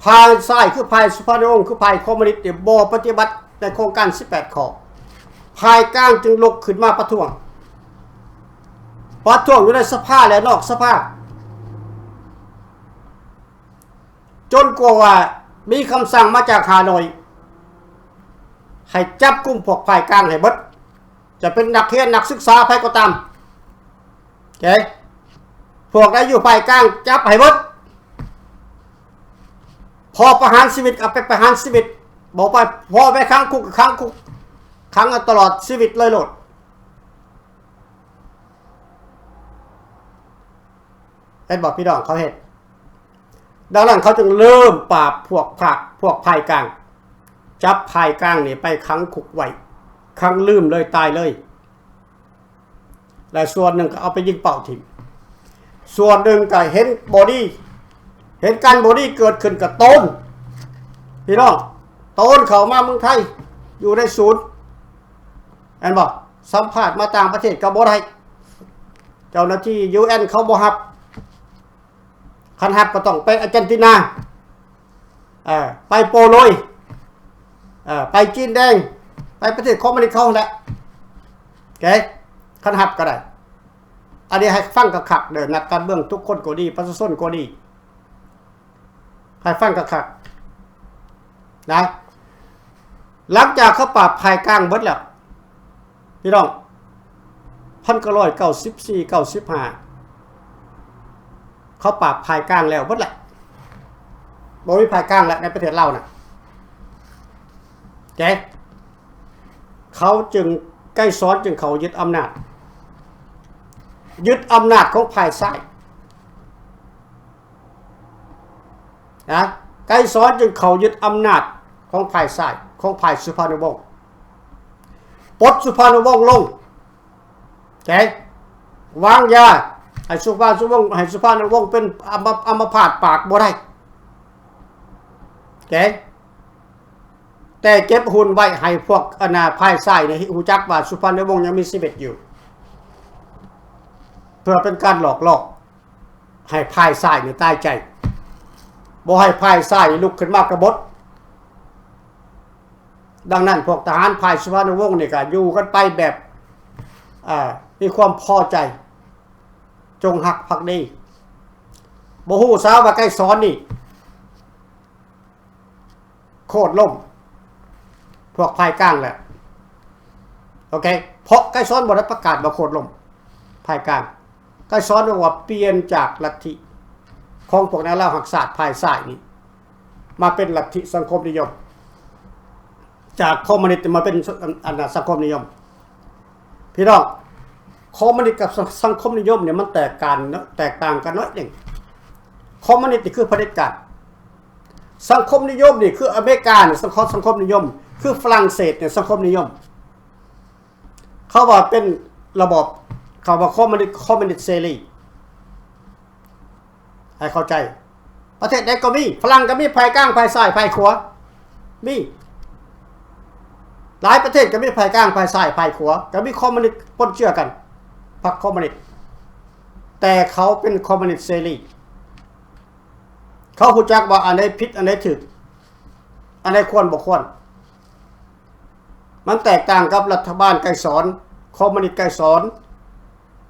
ภายซ้ายคือภายสุภาพวงศ์คือภายคอมมิวนิสต์บ่ปฏิบัติในโครงการ18ข้อภายกลางจึงลุกขึ้นมาประท้วงอยู่ในสภาและนอกสภาจนกว่ามีคำสั่งมาจากฮานอยให้จับกุมพวกภายกลางให้เบิดจะเป็นนักเรียนนักศึกษาใครก็ตามโอเคพวกได้อยู่ภายกลางจับให้เบิดพอประหารชีวิตเอาไปประหารชีวิตบอกไปพอไปค้างคุกตลอดชีวิตเลยโลดเห็นบอกพี่น้องเขาเห็นดังนั้นเขาจึงเริ่มปราบพวกภายกลางจับภายกลางนี่ไปค้างคุกไว้ค้างลืมเลยตายเลยและส่วนหนึ่งก็เอาไปยิงเป่าทิ้งส่วนหนึ่งก็เห็นการบอดี้เกิดขึ้นกับต้นพี่น้องต้นเขามาเมืองไทยอยู่ในศูนย์เห็นบอกสัมภาษณ์มาต่างประเทศก็บ่ได้เจ้าหน้าที่ UN เขาบ่ฮับคันฮับก็ต้องไปอาร์เจนตินาไปโปโลยไปจีนแดงไปประเทศคอมมิวนิสต์เขาแหละโอเคคันฮับก็ได้อันนี้ให้ฟังกระขักเดินนักการเมืองทุกคนก็ดีประชาชนก็ดีให้ฟังกระขักนะหลังจากเขาปราบภายกลางเบิดแล้วพี่น้อง1994-95เขาปราบภายกลางแล้วเบิดแหละบ่มีภายกลางแล้วในประเทศเราน่ะแกเขาจึงใกล้ซ้อนจึงเขายึดอำนาจของภายซ้ายนะใกล้ซ้อนจึงเขายึดอำนาจของภายซ้ายของภายสุภาพวงศ์ปลดสุภาพวงศ์ลงแกวางยาให้สุภาพวงศ์เป็นอัมพาตปากบ่ได้แกแต่เก็บหุ่นไว้ให้พวกอนาภายซ้ายเนี่ยหูจักว่าสุภาพวงศ์ยังมีชีวิตอยู่เพื่อเป็นการหลอกล่อให้ภายซ้ายเนี่ยตายใจบ่ให้ภายซ้ายลุกขึ้นมากบฏดังนั้นพวกทหารภายสุภาพวงศ์นี่ก็อยู่กันไปแบบมีความพอใจจงหักภักดีบ่ฮู้ซะว่าใกล้ซ้อนนี่โคตรล่มพวกภายกลางแหละโอเคเพราะใกล้ซ้อนบ่ได้ประกาศว่าโคตรล่มภายกลางใกล้ซ้อนว่าเปลี่ยนจากลัทธิของพวกนักเล่าหักศาสตร์ภายซ้ายนี่มาเป็นลัทธิสังคมนิยมจากคอมมิวนิสต์มาเป็นสังคมนิยมพี่น้องคอมมิวนิสต์กับสังคมนิยมเนี่ยมันแตกต่างกันน้อยหนึ่งคอมมิวนิสต์นี่คือเผด็จการสังคมนิยมนี่คืออเมริกาเนี่ยสังคมนิยมคือฝรั่งเศสเนี่ยสังคมนิยมเขาว่าเป็นระบบเขาว่าคอมมิวนิสต์เสรีให้เข้าใจประเทศใดก็มีฝรั่งก็มีภายกลางภายซ้ายภายขวามีหลายประเทศก็มีภายกลางภายซ้ายภายขวาก็มีคอมมิวนิสต์ปนเชื้อกันพรรคคอมมิวนิสต์แต่เขาเป็นคอมมิวนิสต์เสรีเขารู้จักว่าอันไหนผิดอันไหนถูกอันไหนควรบ่ควรมันแตกต่างกับรัฐบาลไกรสอนคอมมิวนิสต์ไกรสอน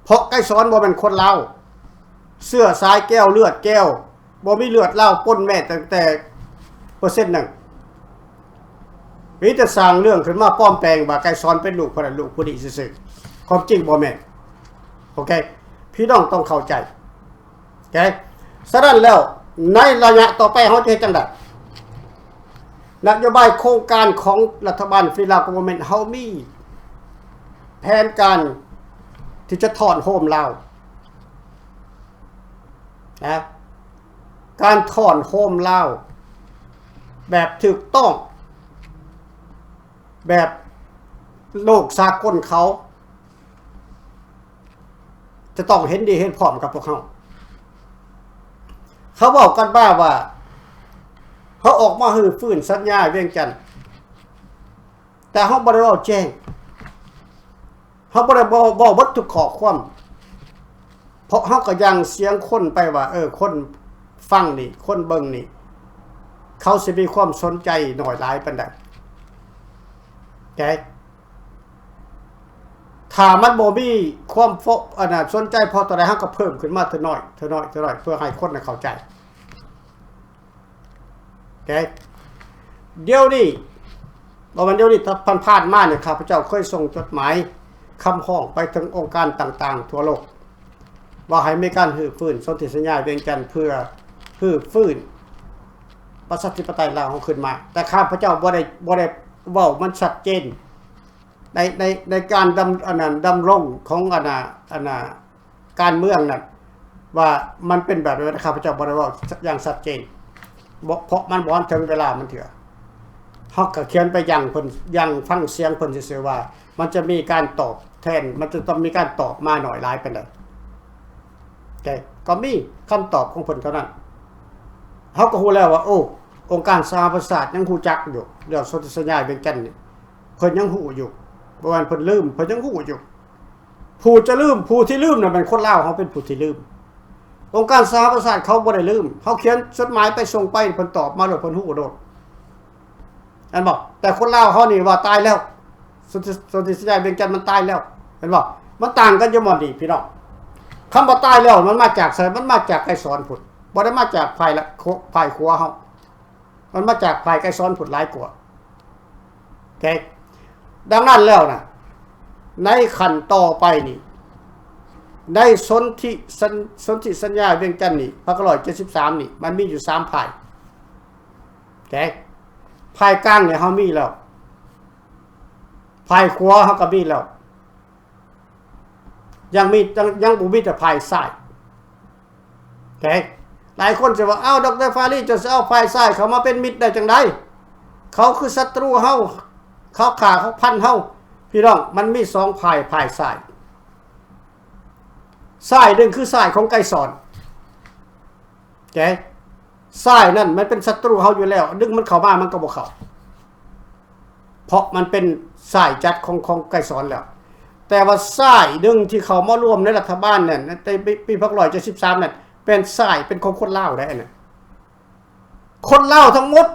เพราะไกรสอนบ่เป็นคนลาวเสื้อสายแก้วเลือดแก้วบ่มีเลือดลาวปนแม้ตั้งแต่เปอร์เซ็นต์นึงมีแต่สร้างเรื่องขึ้นมาป้อมแปลงว่าไกรสอนเป็นลูกพระลูกผู้ดีซื่อๆความจริงบ่แม่นโอเคพี่น้องต้องเข้าใจโอเคฉะนั้นแล้วในระยะต่อไปเขาจะเฮ็ดจังได๋นโยบายโครงการของรัฐบาลฟรีลาวกเวอร์เมนต์เฮามีแผนการที่จะถอนโฮมลาวนะการถอนโฮมลาวแบบถูกต้องแบบโลกสากลเขาจะต้องเห็นดีเห็นพร้อมกับพวกเขาบอกกันบ้าว่าเขาออกมาฮือฟื้นสัญญาเวียงจันทน์แต่เขาบ่ได้เว้าแจ้ง เขาบ่ได้บ่เบิดทุกข้อความเพราะเขาก็ยังเสียงคนไปว่าคนฟังนี่คนเบิ่งนี่เขาสิมีความสนใจหน่อยหลายปานใดแกถ้ามันบ่มีความสนใจพอตัวใดเฮาก็เพิ่มขึ้นมาเท่าน้อยเพื่อให้คนเข้าใจแกเดี๋ยวนี้บ่มันเดี๋ยวนี้ผ่านมาเนี่ยข้าพเจ้าเคยส่งจดหมายคำร้องไปถึงองค์การต่างๆทั่วโลกว่าให้มีการรื้อฟื้นสนธิสัญญาเวียงจันทน์เพื่อรื้อฟื้นประชาธิปไตยลาวของขึ้นมาแต่ข้าพเจ้าบ่ได้เว้ามันชัดเจนในการดำรงของการเมืองนั้นว่ามันเป็นแบบนี้ข้าพเจ้าบ่ได้เว้าอย่างชัดเจนเพราะมันบ่ถึงเวลามันเถื่อเฮาก็เขียนไปยังฟังเสียงเพิ่นซื่อๆว่ามันจะมีการตอบแทนมันจะต้องมีการตอบมาหน่อยหลายปานใดก็มีคำตอบของเพิ่นเท่านั้นเขาก็รู้แล้วว่าองค์การสหประชาชาติยังฮู้จักอยู่เรื่องสนธิสัญญาเวียงจันทน์นี่เพิ่นยังฮู้อยู่บ่ว่าเพิ่นลืมเพิ่นยังฮู้อยู่ผู้จะลืมผู้ที่ลืมน่ะเป็นคนลาวเขาเป็นผู้ที่ลืมองค์การสหประชาชาติเขาบ่ได้ลืมเขาเขียนจดหมายไปส่งไปเพิ่นตอบมาแล้วเพิ่นฮู้โดดอันบอกแต่คนลาวเขานี่ว่าตายแล้วสนธิสัญญาเวียงจันทน์มันตายแล้วเห็นบ่มันต่างกันอยู่หมดนี่พี่น้องคำว่าตายแล้วมันมาจากไสมันมาจากไกรสอนพุ่นบ่ได้มาจากฝ่ายขัวเฮามันมาจากฝ่ายไกรสอนพุ่นหลายกว่าดังนั้นแล้วนะในขั้นต่อไปนี่ได้สนธิสัญญาเวียงจันทน์นี่1973นี่มันมีอยู่3ฝ่ายฝ่ายกลางเนี่ยเฮามีแล้วฝ่ายขัวเฮาก็มีแล้วยังบ่มีแต่ฝ่ายซ้ายหลายคนจะว่าดร.ฟารีจะเอาฝ่ายซ้ายเขามาเป็นมิตรได้จังได๋เขาคือศัตรูเฮาเขาฆ่าเขาพันเฮาพี่น้องมันมี2ฝ่ายซ้ายนึงคือซ้ายของไกรสอนซ้ายนั่นมันเป็นศัตรูเฮาอยู่แล้วดึงมันเข้ามามันก็บ่เข้าเพราะมันเป็นซ้ายจัดของไกรสอนแล้วแต่ว่าซ้ายนึงที่เขามาร่วมในรัฐบาลนั่นในปี1973นั่นเป็นซ้ายเป็นของคนลาวได้น่ะคนลาวทั้งหมด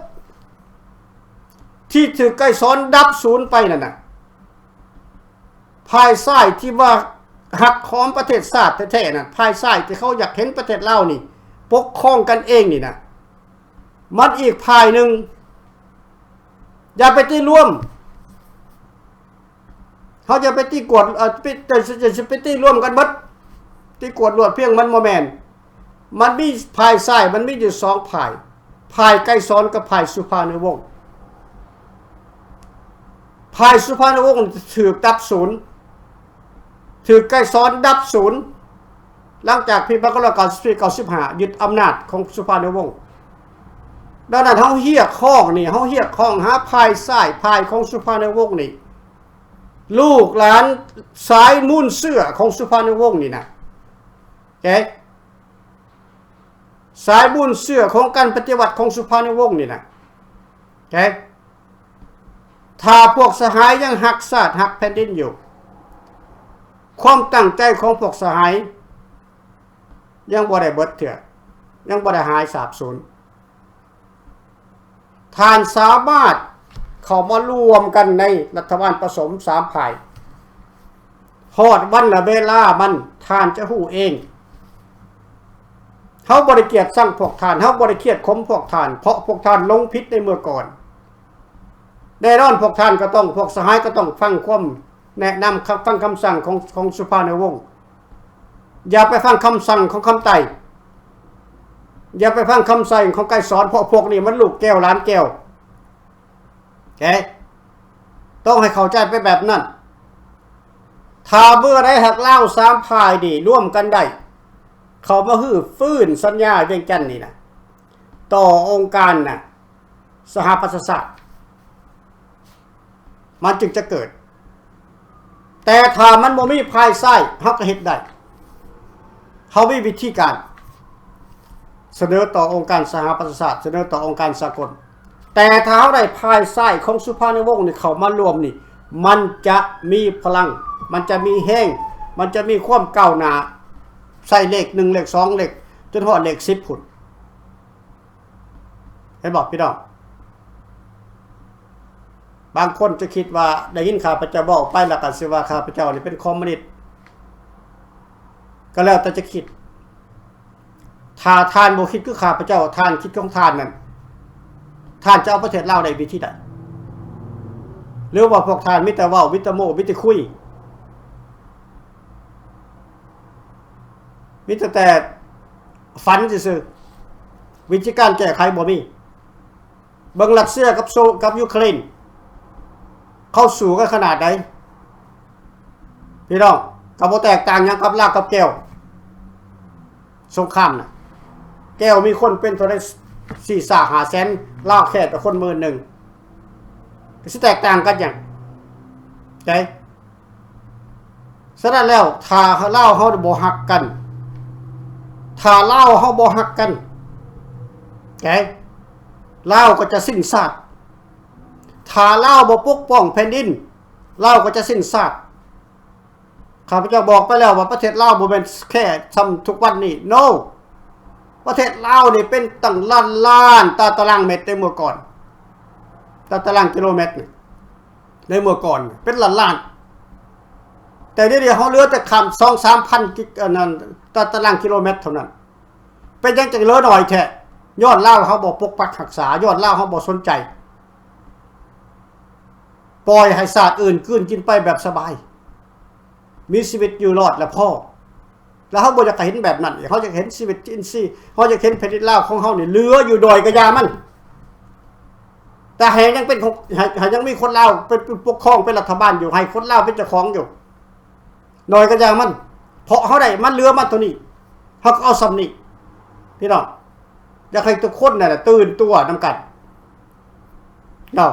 ที่ถือไกรสอนดับศูนย์ไปนั่นน่ะภายซ้ายที่ว่าหักหอมประเทศชาติแท้ๆน่ะภายซ้ายที่เขาอยากเห็นประเทศลาวนี่ปกครองกันเองนี่น่ะมันอีกภายนึงอย่าไปตีร่วมเขาจะไปตีกวดจะไปตีร่วมกันหมดตีกวดรวดเพียงมันบ่แม่นมันมีภายซ้ายมันมีอยู่2ภายไกรสอนกับภายสุภาณวงศ์ภายสุภาณวงศ์ถือดับศูนย์ถือไกรสอนดับศูนย์หลังจากปี1995ยึดอำนาจของสุภาณวงศ์ดังนั้นเฮาเฮียกข้องหาภายซ้ายภายของสุภาณวงศ์นี่ลูกหลานสายมุ่นเสื้อของสุภาณวงศ์นี่นะสายบุญเสื้อของการปฏิวัติของสุภาณวงศ์นี่นะถ้าพวกสหายยังหักชาติหักแผ่นดินอยู่ความตั้งใจของพวกสหายยังบ่ได้เบิดเถื่อยังบ่ได้หายสาบสูญท่านสามารถเข้ามารวมกันในรัฐบาลผสม3ฝ่ายฮอดวันละเวลามันท่านจะฮู้เองเฮาบ่ได้เกลียดสั่งพวกท่านเฮาบ่ได้เครียดข่มพวกท่านเพราะพวกท่านลงผิดในเมื่อก่อนแน่นอนพวกท่านก็ต้องพวกสหายก็ต้องฟังความแนะนำฟังคำสั่งของสุภาณวงศ์อย่าไปฟังคำสั่งของคำไต่อย่าไปฟังคำสั่งของไกรสอนเพราะพวกนี้มันลูกแก้วล้านแก้วต้องให้เข้าใจไปแบบนั้นถ้าเมื่อได้หักเล่า3ฝ่ายดีร่วมกันได้เขามาฮื้อฟื้นสัญญาเวียงจันทน์นี่นะต่อองค์การน่ะสหประชาชาติมันจึงจะเกิดแต่ถ้ามันบ่มีภายซ้ายเฮาก็เฮ็ดได้เฮามีวิธีการเสนอต่อองค์การสหประชาชาติเสนอต่อองค์การสากลแต่ถ้าเฮาได้ภายซ้ายของสุภาณวงศ์นี่เข้ามารวมนี่มันจะมีพลัง มันจะมีแห้งมันจะมีความก้าวหน้าใส่เลข1เลข2เลขจนฮอดเลข10พุ่นให้บอกพี่น้องบางคนจะคิดว่าได้ยินข้าพเจ้าบอกไปแล้วก็สิว่าข้าพเจ้านี่เป็นคอมมิวนิสต์ก็แล้วแต่จะคิดถ้าท่านบ่คิดคือข้าพเจ้าท่านคิดของท่านนั่นท่านจะเอาประเทศลาวได้วิธีใดหรือว่าพวกท่านมีแต่เว้ามีแต่โม้มีแต่คุยมีแต่ฝันซื่อๆวิธีการแก้ไขบ่มีเบิ่งรัสเซียกับยูเครนเข้าสู่กันขนาดใดพี่น้องก็บ่แตกต่างหยังกับลากกับแก้วสงครามน่ะแก้วมีคนเป็นเท่าใด4-5 แสนลาวแค่แต่คนหมื่นหนึ่งก็สิแตกต่างกันหยังใจฉะนั้นแล้วถ้าลาวเฮาบ่ฮักกันถ้าลาวเฮาบ่ฮักกันใจลาวก็จะสิ้นชาติถ้าลาวบ่ปกป้องแผ่นดินลาวก็จะสิ้นชาติข้าพเจ้าบอกไปแล้วว่าประเทศลาวบ่แม่นแค่ทำทุกวันนี้ no ประเทศลาวนี่เป็นตั้งล้านตารางเมตรในเมื่อก่อนตารางกิโลเมตรในเมื่อก่อนเป็นล้านแต่เดี๋ยวเฮาเหลือแต่คำ 2-3,000 กิอันนั้นตารางกิโลเมตรเท่านั้นเป็นจังเหลือน้อยแท้ยอดลาวเขาบ่ปกปักรักษายอดลาวเขาบ่สนใจปล่อยให้ศาสตร์อื่นกลืนกินไปแบบสบายมีชีวิตอยู่รอดแล้วพ่อแล้วเขาบ่อยากเห็นแบบนั้นเขาอยากเห็นชีวิตอินทรีย์เขาอยากเห็นแผ่นดินลาวของเขานี่เหลืออยู่ดอยกระยามันแต่ให้ยังเป็นให้ยังมีคนลาวเป็นปกครองเป็นรัฐบาลอยู่ให้คนลาวเป็นเจ้าของอยู่ดอยกระยามันเพราะเขาได้มันเหลือมาตัวนี้เขาก็เอาซ้ำนี่พี่น้องอยากให้ทุกคนน่ะตื่นตัวนำกันเนาะ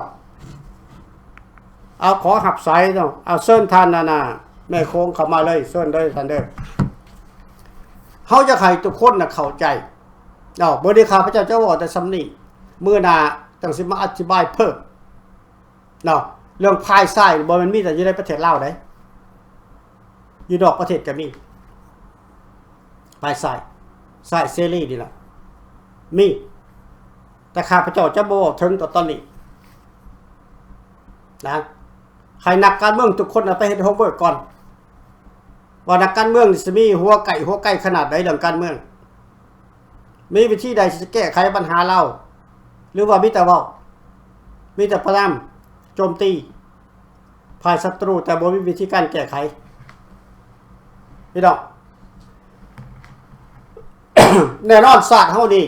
เอาขอหับสายเนาะเอาเชิญท่านนาแม่โค้งเข้ามาเลยเชิญเลยท่านเด้อเฮาจะให้ทุกคนน่ะเข้าใจเนาะบ่ได้ข้าพเจ้าจะบอกแต่ซ้ำนี่มื้อหน้าจังสิมาอธิบายเพิ่มเนาะเรื่องภายซ้ายบ่แม่นมีแต่อยู่ในประเทศลาวได้อยู่นอกประเทศก็มีภายซ้ายเสรีนี่ล่ะมีแต่ข้าพเจ้าจะบ่บอกถึงตอนนี้นะใครนักการเมืองทุกคนไปเฮ็ดโฮมเวิร์กก่อนว่านักการเมืองสิมีหัวไก่ขนาดใดเรื่องการเมืองมีวิธีใดที่จะแก้ไขปัญหาเราหรือว่ามีแต่เว้ามีแต่พยายามโจมตีฝ่ายศัตรูแต่บ่มีวิธีการแก้ไขพี่น้อง แน่นอนศาสตร์เฮานี่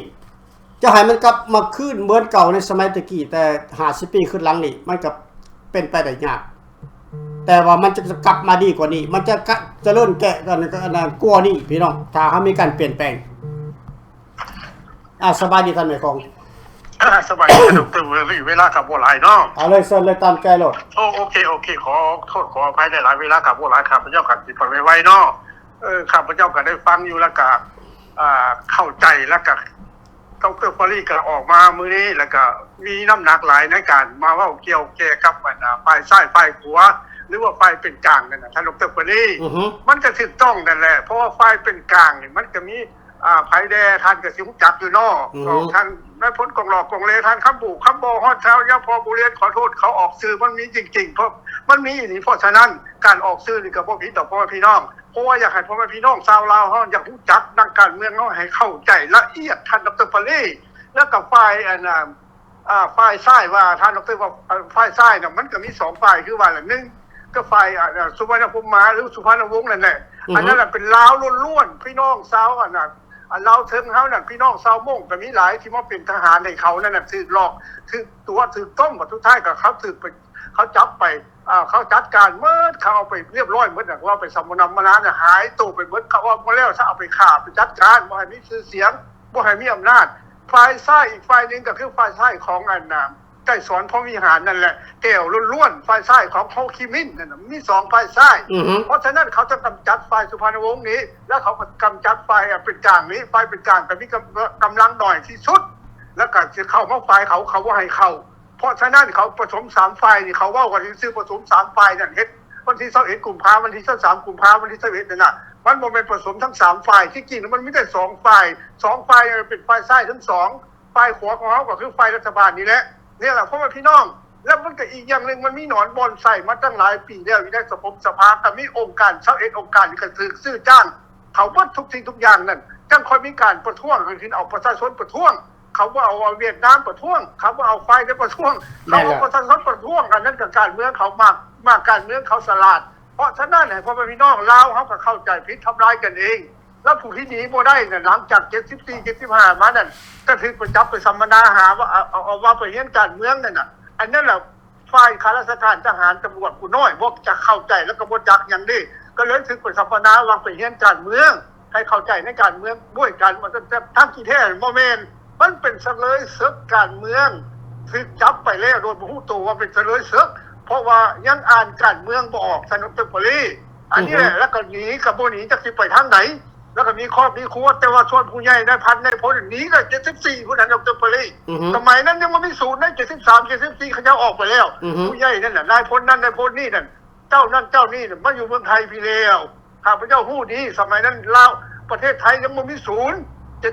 จะให้มันกลับมาคืนเหมือนเก่าในสมัยตะกี้แต่50 ปีขึ้นหลังนี่มันก็เป็นไปได้ยากแต่ว่ามันจะกลับมาดีกว่านี้มันจะเริ่มแก้กันกลัวนี่พี่น้องถ้าเฮามีการเปลี่ยนแปลงสบายดีท่านแม่ของสบายดีดร.เวลากับบ่หลายเนาะเอาเลยเชิญเลยตามใจโลดโอเคขอโทษขออภัยหลายเวลากับบ่หลายครับพระเจ้ากันสิปล่อยไว้เนาะข้าพเจ้าก็ได้ฟังอยู่แล้วก็เข้าใจแล้วก็ดร.ฟอรี่ก็ออกมามื้อนี้แล้วก็มีน้ำหนักหลายในการมาเว้าเกี่ยวแก่กับฝ่ายซ้ายฝ่ายขวาหรือว่าฝ่ายเป็นกลางนั่นน่ะท่านดร.ฟอรี่มันก็ถูกต้องนั่นแหละเพราะว่าฝ่ายเป็นกลางนี่มันก็มีภายแดท่านก็สิรู้จักอยู่เนาะท่านนายพลกองหลอกกองเลท่านคำบุคำบ่ฮอดเช้ายาพอบุเรียนขอโทษเขาออกสื่อมันมีจริงๆเพราะมันมีนี่เพราะฉะนั้นการออกสื่อนี่ก็บ่ผิดต่อพ่อพี่น้องเพราะว่าอยากให้พ่อแม่พี่น้องชาวลาวเฮาอยากรู้จักนักการเมืองเฮาให้เข้าใจละเอียดท่านดร.ฟอรี่แล้วก็ฝ่ายฝ่ายซ้ายว่าท่านดร.ว่าฝ่ายซ้ายน่ะมันก็มี2ฝ่ายคือว่าละนึงก็ฝ่ายสุวรรณภูมิมาหรือสุพรรณวงศ์นั่นแหละอันนั้นเป็นลาวล้วนๆพี่น้องชาวเราเทิงเขานั่นพี่น้องชาวม่งก็มีหลายที่มาเป็นทหารในเขานั่นน่ะถูกหลอกถูกตัวถูกต้มบัดสุดท้ายก็เขาถูกไปเขาจับไปเขาจัดการเมื่อเขาเอาไปเรียบร้อยหมดน่ะว่าไปสัมมนามนาหายตัวไปหมดเขาว่าบ่แล้วถ้าเอาไปฆ่าไปจัดการบ่ให้มีชื่อเสียงบ่ให้มีอำนาจฝ่ายซ้ายอีกฝ่ายนึงก็คือฝ่ายซ้ายของใกล้สอนพระวิหารนั่นแหละแก้วล้วนๆฝ่ายซ้ายของโฮคิมินนั่นน่ะมี2ฝ่ายซ้ายเพราะฉะนั้นเขาจะกำจัดฝ่ายสุพรรณวงศ์นี้แล้วเขาก็กำจัดฝ่ายเป็นกลางนี้ฝ่ายเป็นกลางก็มีกำลังหน่อยที่สุดแล้วก็จะเข้ามาฝ่ายเขาว่าให้เข้าเพราะฉะนั้นเขาผสม3ฝ่ายนี่เขาว่ากันซื่อผสม3ฝ่ายนั่นเฮ็ด วันที่21กุมภาพันธ์วันที่23กุมภาพันธ์วันที่21นั่นน่ะมันบ่แม่นผสมทั้ง3ฝ่ายที่จริงมันมีแต่2ฝ่าย2ฝ่ายเป็นฝ่ายซ้ายทั้ง2ฝ่ายขวาของเฮาก็คือฝ่ายรัฐบาลนี่แหละนี่แหละเพราะว่าพี่น้องแล้วมันก็อีกอย่างนึงมันมีหนอนบอนใส่มาตั้งหลายปีแล้วอยู่ในสภาก็มีองค์การ21องค์การที่ก็ซื้อจ้างเขาบ่ทุกสิ่งทุกอย่างนั่นจังค่อยมีการประท้วงคือเอาประชาชนประท้วงเขาว่าเอาเวียดนามประท้วงเขาว่าเอาไฟได้ประท้วงเขาเอาประชาชนประท้วงอันนั้นกับการเมืองเขามากการเมืองเขาสลาดเพราะฉะนั้นเนี่ยพ่อแม่พี่น้องลาวเขาก็เข้าใจผิดทำลายกันเองแล้วผู้ที่หนีบ่ได้เนี่ยหลังจาก74 75มานั่นก็ถึงไปจับไปสัมมนาหาว่าเอาว่าไปเฮ็ดการเมืองนั่นน่ะอันนั้นแหละฝ่ายข้าราชการทหารตำรวจผู้น้อยบ่จะเข้าใจแล้วก็บ่จักหยังนี้ก็เลยถึงไปสัมมนาว่าไปเฮ็ดการเมืองให้เข้าใจในการเมืองด้วยกันมันจะทั้งที่แท้บ่แม่นมันเป็นเสลยศึกการเมืองถึงจับไปแล้วโดยบ่ฮู้ตัวว่าเป็นเสลยศึกเพราะว่ายังอ่านการเมืองบ่ออกถนนตึกปรีอันนี้แหละแล้วก็หนีกับบ่หนีจักสิไปทางไหนแล้วก็มีครอบมีครัวแต่ว่าส่วนผู้ใหญ่ได้พันได้พ้นหนีก็74ผู้นั้นตึกปรีสมัยนั้นยังบ่มีศูนย์ได้73 74เขาจะออกไปแล้วผู้ใหญ่นั่นน่ะนายพลนั้นนายพลนี่นั่นเจ้านั่นเจ้านี่มาอยู่เมืองไทยพี่แล้วข้าพเจ้าฮู้ดีสมัยนั้นลาวประเทศไทยยังบ่มีศูนย์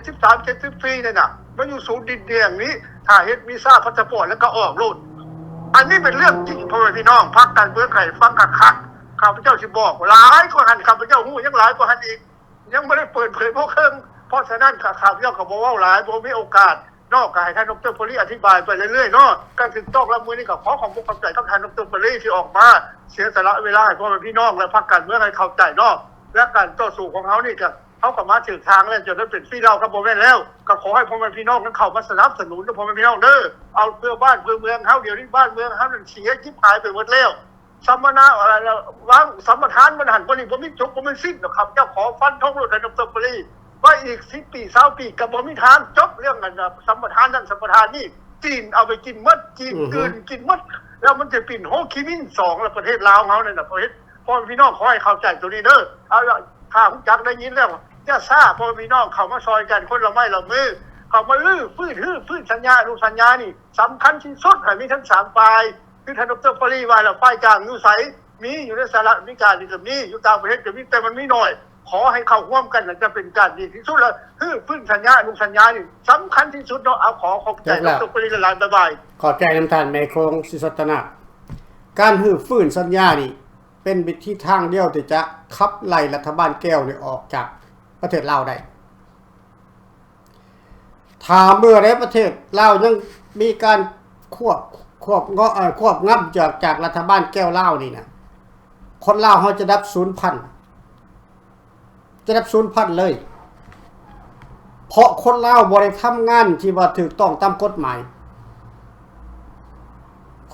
73 74นั่นน่ะมันอยู่ศูนย์ดินแดงนี้ถ้าเฮ็ดวีซ่าพาสปอร์ตแล้วก็ออกโลดอันนี้เป็นเรื่องจริงพ่อแม่พี่น้องพรรคการเมืองไข่ฟังคักๆข้าพเจ้าสิบอกหลายกว่าหันข้าพเจ้าฮู้ยังหลายกว่าหันอีกยังบ่ได้เปิดเผยพวกเครื่องเพราะฉะนั้นข้าพเจ้าก็บ่เว้าหลายบ่มีโอกาสนอกจากให้ท่านดร.ปรีอธิบายไปเรื่อยๆเนาะการถึงต้องรับมือนี่ก็ขอขอบคุณความใจกับท่านดร.ปรีที่ออกมาเสียสละเวลาให้พ่อแม่พี่น้องและพรรคการเมืองให้เข้าใจเนาะและการต่อสู้ของเฮานี่ก็เขาก็มาถึงทางแล้วจนได้เป็นพี่เราครับบ่แม่นแล้วก็ขอให้พ่อแม่พี่น้องนั้นเข้ามาสนับสนุนพ่อแม่พี่น้องเด้อเอาเพื่อบ้านเพื่อเมืองเฮาเดี๋ยวนี้บ้านเมืองเฮามันเสียชิบหายไปหมดแล้วสัมมนาอะไรวางสัมปทานมันหันบ่นี่บ่มีจบบ่มีสิ้นหรอกครับเจ้าขอฟันธงโลดให้ดร.ปรีว่าอีก10ปี20ปีก็บ่มีทางจบเรื่องนั้นสัมปทานนั้นสัมปทานนี่จีนเอาไปกินหมดจีนกลืนกินหมดแล้วมันจะปิ่นโฮคิมิน2แล้วประเทศลาวเฮานั่นน่ะประเทศพ่อพี่น้องขอให้เข้าใจตัวนี้เด้อเอาข้าฮู้จักได้ยินแล้วจะทราบพ่อพี่น้องเข้ามาซอยกันคนละไม้ละมือเข้ามาลื้อฟื้นสัญญาดูสัญญานี่สำคัญที่สุดให้มีทั้ง3ฝ่ายคือท่านดร.ปรีว่าแล้วฝ่ายกลางอยู่ไสมีอยู่ในสหรัฐอเมริกานี่ก็มีอยู่ต่างประเทศก็มีแต่มันมีน้อยขอให้เข้าร่วมกันจะเป็นการดีที่สุดแล้วคือฟื้นสัญญาดูสัญญานี่สำคัญที่สุดเนาะเอาขอขอบใจดร.ปรีหลายๆบ๊ายบายขอใจนำท่านแม่โคงศิสัตนะการฟื้นสัญญานี่เป็นวิธีทางเดียวที่จะขับไล่รัฐบาลแก้วนี่ออกจากประเทศลาวได้ถ้าเมื่อในประเทศลาวยังมีการควบงับจากรัฐบาลแก้วลาวนี่นะคนลาวเขาจะดับสูญพันธุ์เลยเพราะคนลาวบ่ได้ทำงานที่ว่าถูกต้องตามกฎหมาย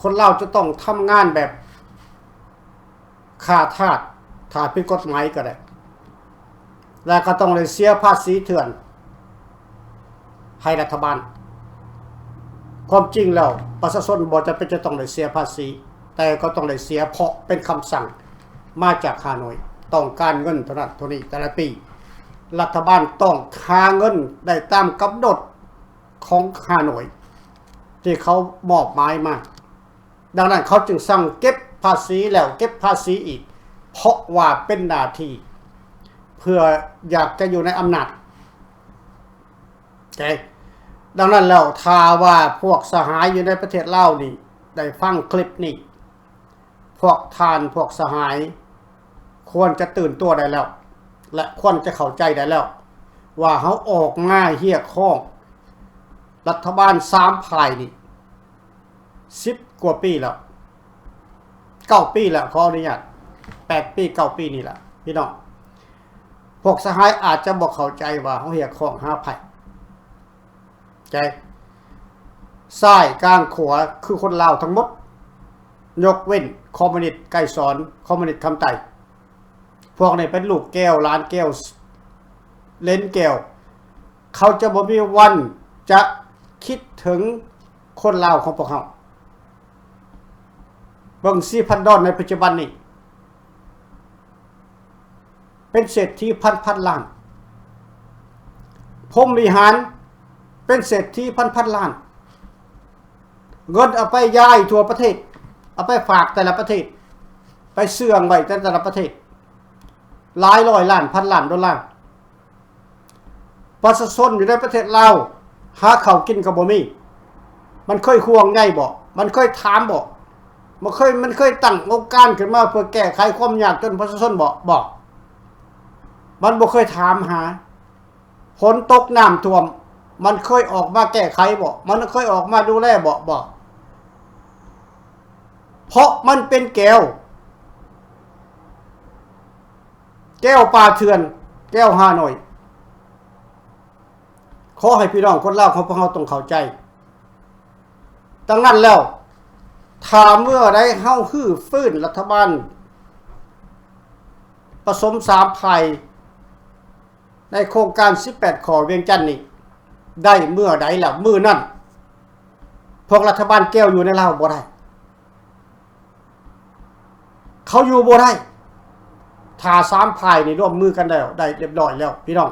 คนลาวจะต้องทำงานแบบค่าทาสถ้าผิดกฎหมายก็ได้แล้วก็ต้องเลยเสียภาษีเถื่อนให้รัฐบาลความจริงแล้วประชาชนบ่จะเป็นจะต้องได้เสียภาษีแต่ก็ต้องได้เสียเพราะเป็นคำสั่งมาจากฮานอยต้องการเงินเท่านั้นเท่านี้แต่ละปีรัฐบาลต้องหาเงินได้ตามกำหนดของฮานอยที่เขามอบหมายมาดังนั้นเขาจึงสั่งเก็บภาษีแล้วเก็บภาษีอีกเพราะว่าเป็นหน้าที่เพื่ออยากจะอยู่ในอำนาจดังนั้นแล้วถ้าว่าพวกสหายอยู่ในประเทศลาวนี่ได้ฟังคลิปนี้พวกทานพวกสหายควรจะตื่นตัวได้แล้วและควรจะเข้าใจได้แล้วว่าเขาออกง่ายเหี้ยข้องรัฐบาล3ฝ่ายนี่10 กว่าปีแล้ว9 ปีแล้วขออนุญาต8 ปี9 ปีนี่แหละพี่น้องพวกสหายอาจจะบอกเข้าใจว่าเขาเหี้ยข้อง5 ไผ่ใจซ้ายกลางขวาคือคนลาวทั้งหมดยกเว้นคอมมิวนิสต์ไกรสอนคอมมิวนิสต์คำไต่พวกนี้เป็นลูกแก้วล้านแก้วเล่นแก้วเขาจะบ่มีวันจะคิดถึงคนลาวของพวกเขาเบิ่ง4,000 ดอลในปัจจุบันนี้เป็นเศรษฐีพันล้านพรหมวิหารเป็นเศรษฐีพันล้านเงินเอาไปย้ายทั่วประเทศเอาไปฝากแต่ละประเทศ ไปเสื่องไว้แต่ละประเทศหลายร้อยล้านพันล้านดอลลาร์ประชาชนอยู่ในประเทศลาวหาข้าวกินก็บ่มีมันเคยห่วงใยบ่มันเคยถามบ่มันเคยตั้งองค์การขึ้นมาเพื่อแก้ไขความยากจนประชาชนบ่มันบ่เคยถามหาฝนตกน้ำท่วมมันเคยออกมาแก้ไขบ่มันเคยออกมาดูแลบ่เพราะมันเป็นแก้วปลาเถื่อนแก้วฮานอยขอให้พี่น้องคนลาวของพวกเราต้องเข้าใจดังนั้นแล้วถ้าเมื่อใดเฮาฮื้อฟื้นรัฐบาลผสม3ภัยในโครงการ18ข้อเวียงจันทน์นี่ได้เมื่อใดล่ะมื้อนั้นพวกรัฐบาลแก้วอยู่ในลาวบ่ได้เขาอยู่บ่ได้ถ้า3ภัยนี่ร่วมมือกันแล้วได้เรียบร้อยแล้วพี่น้อง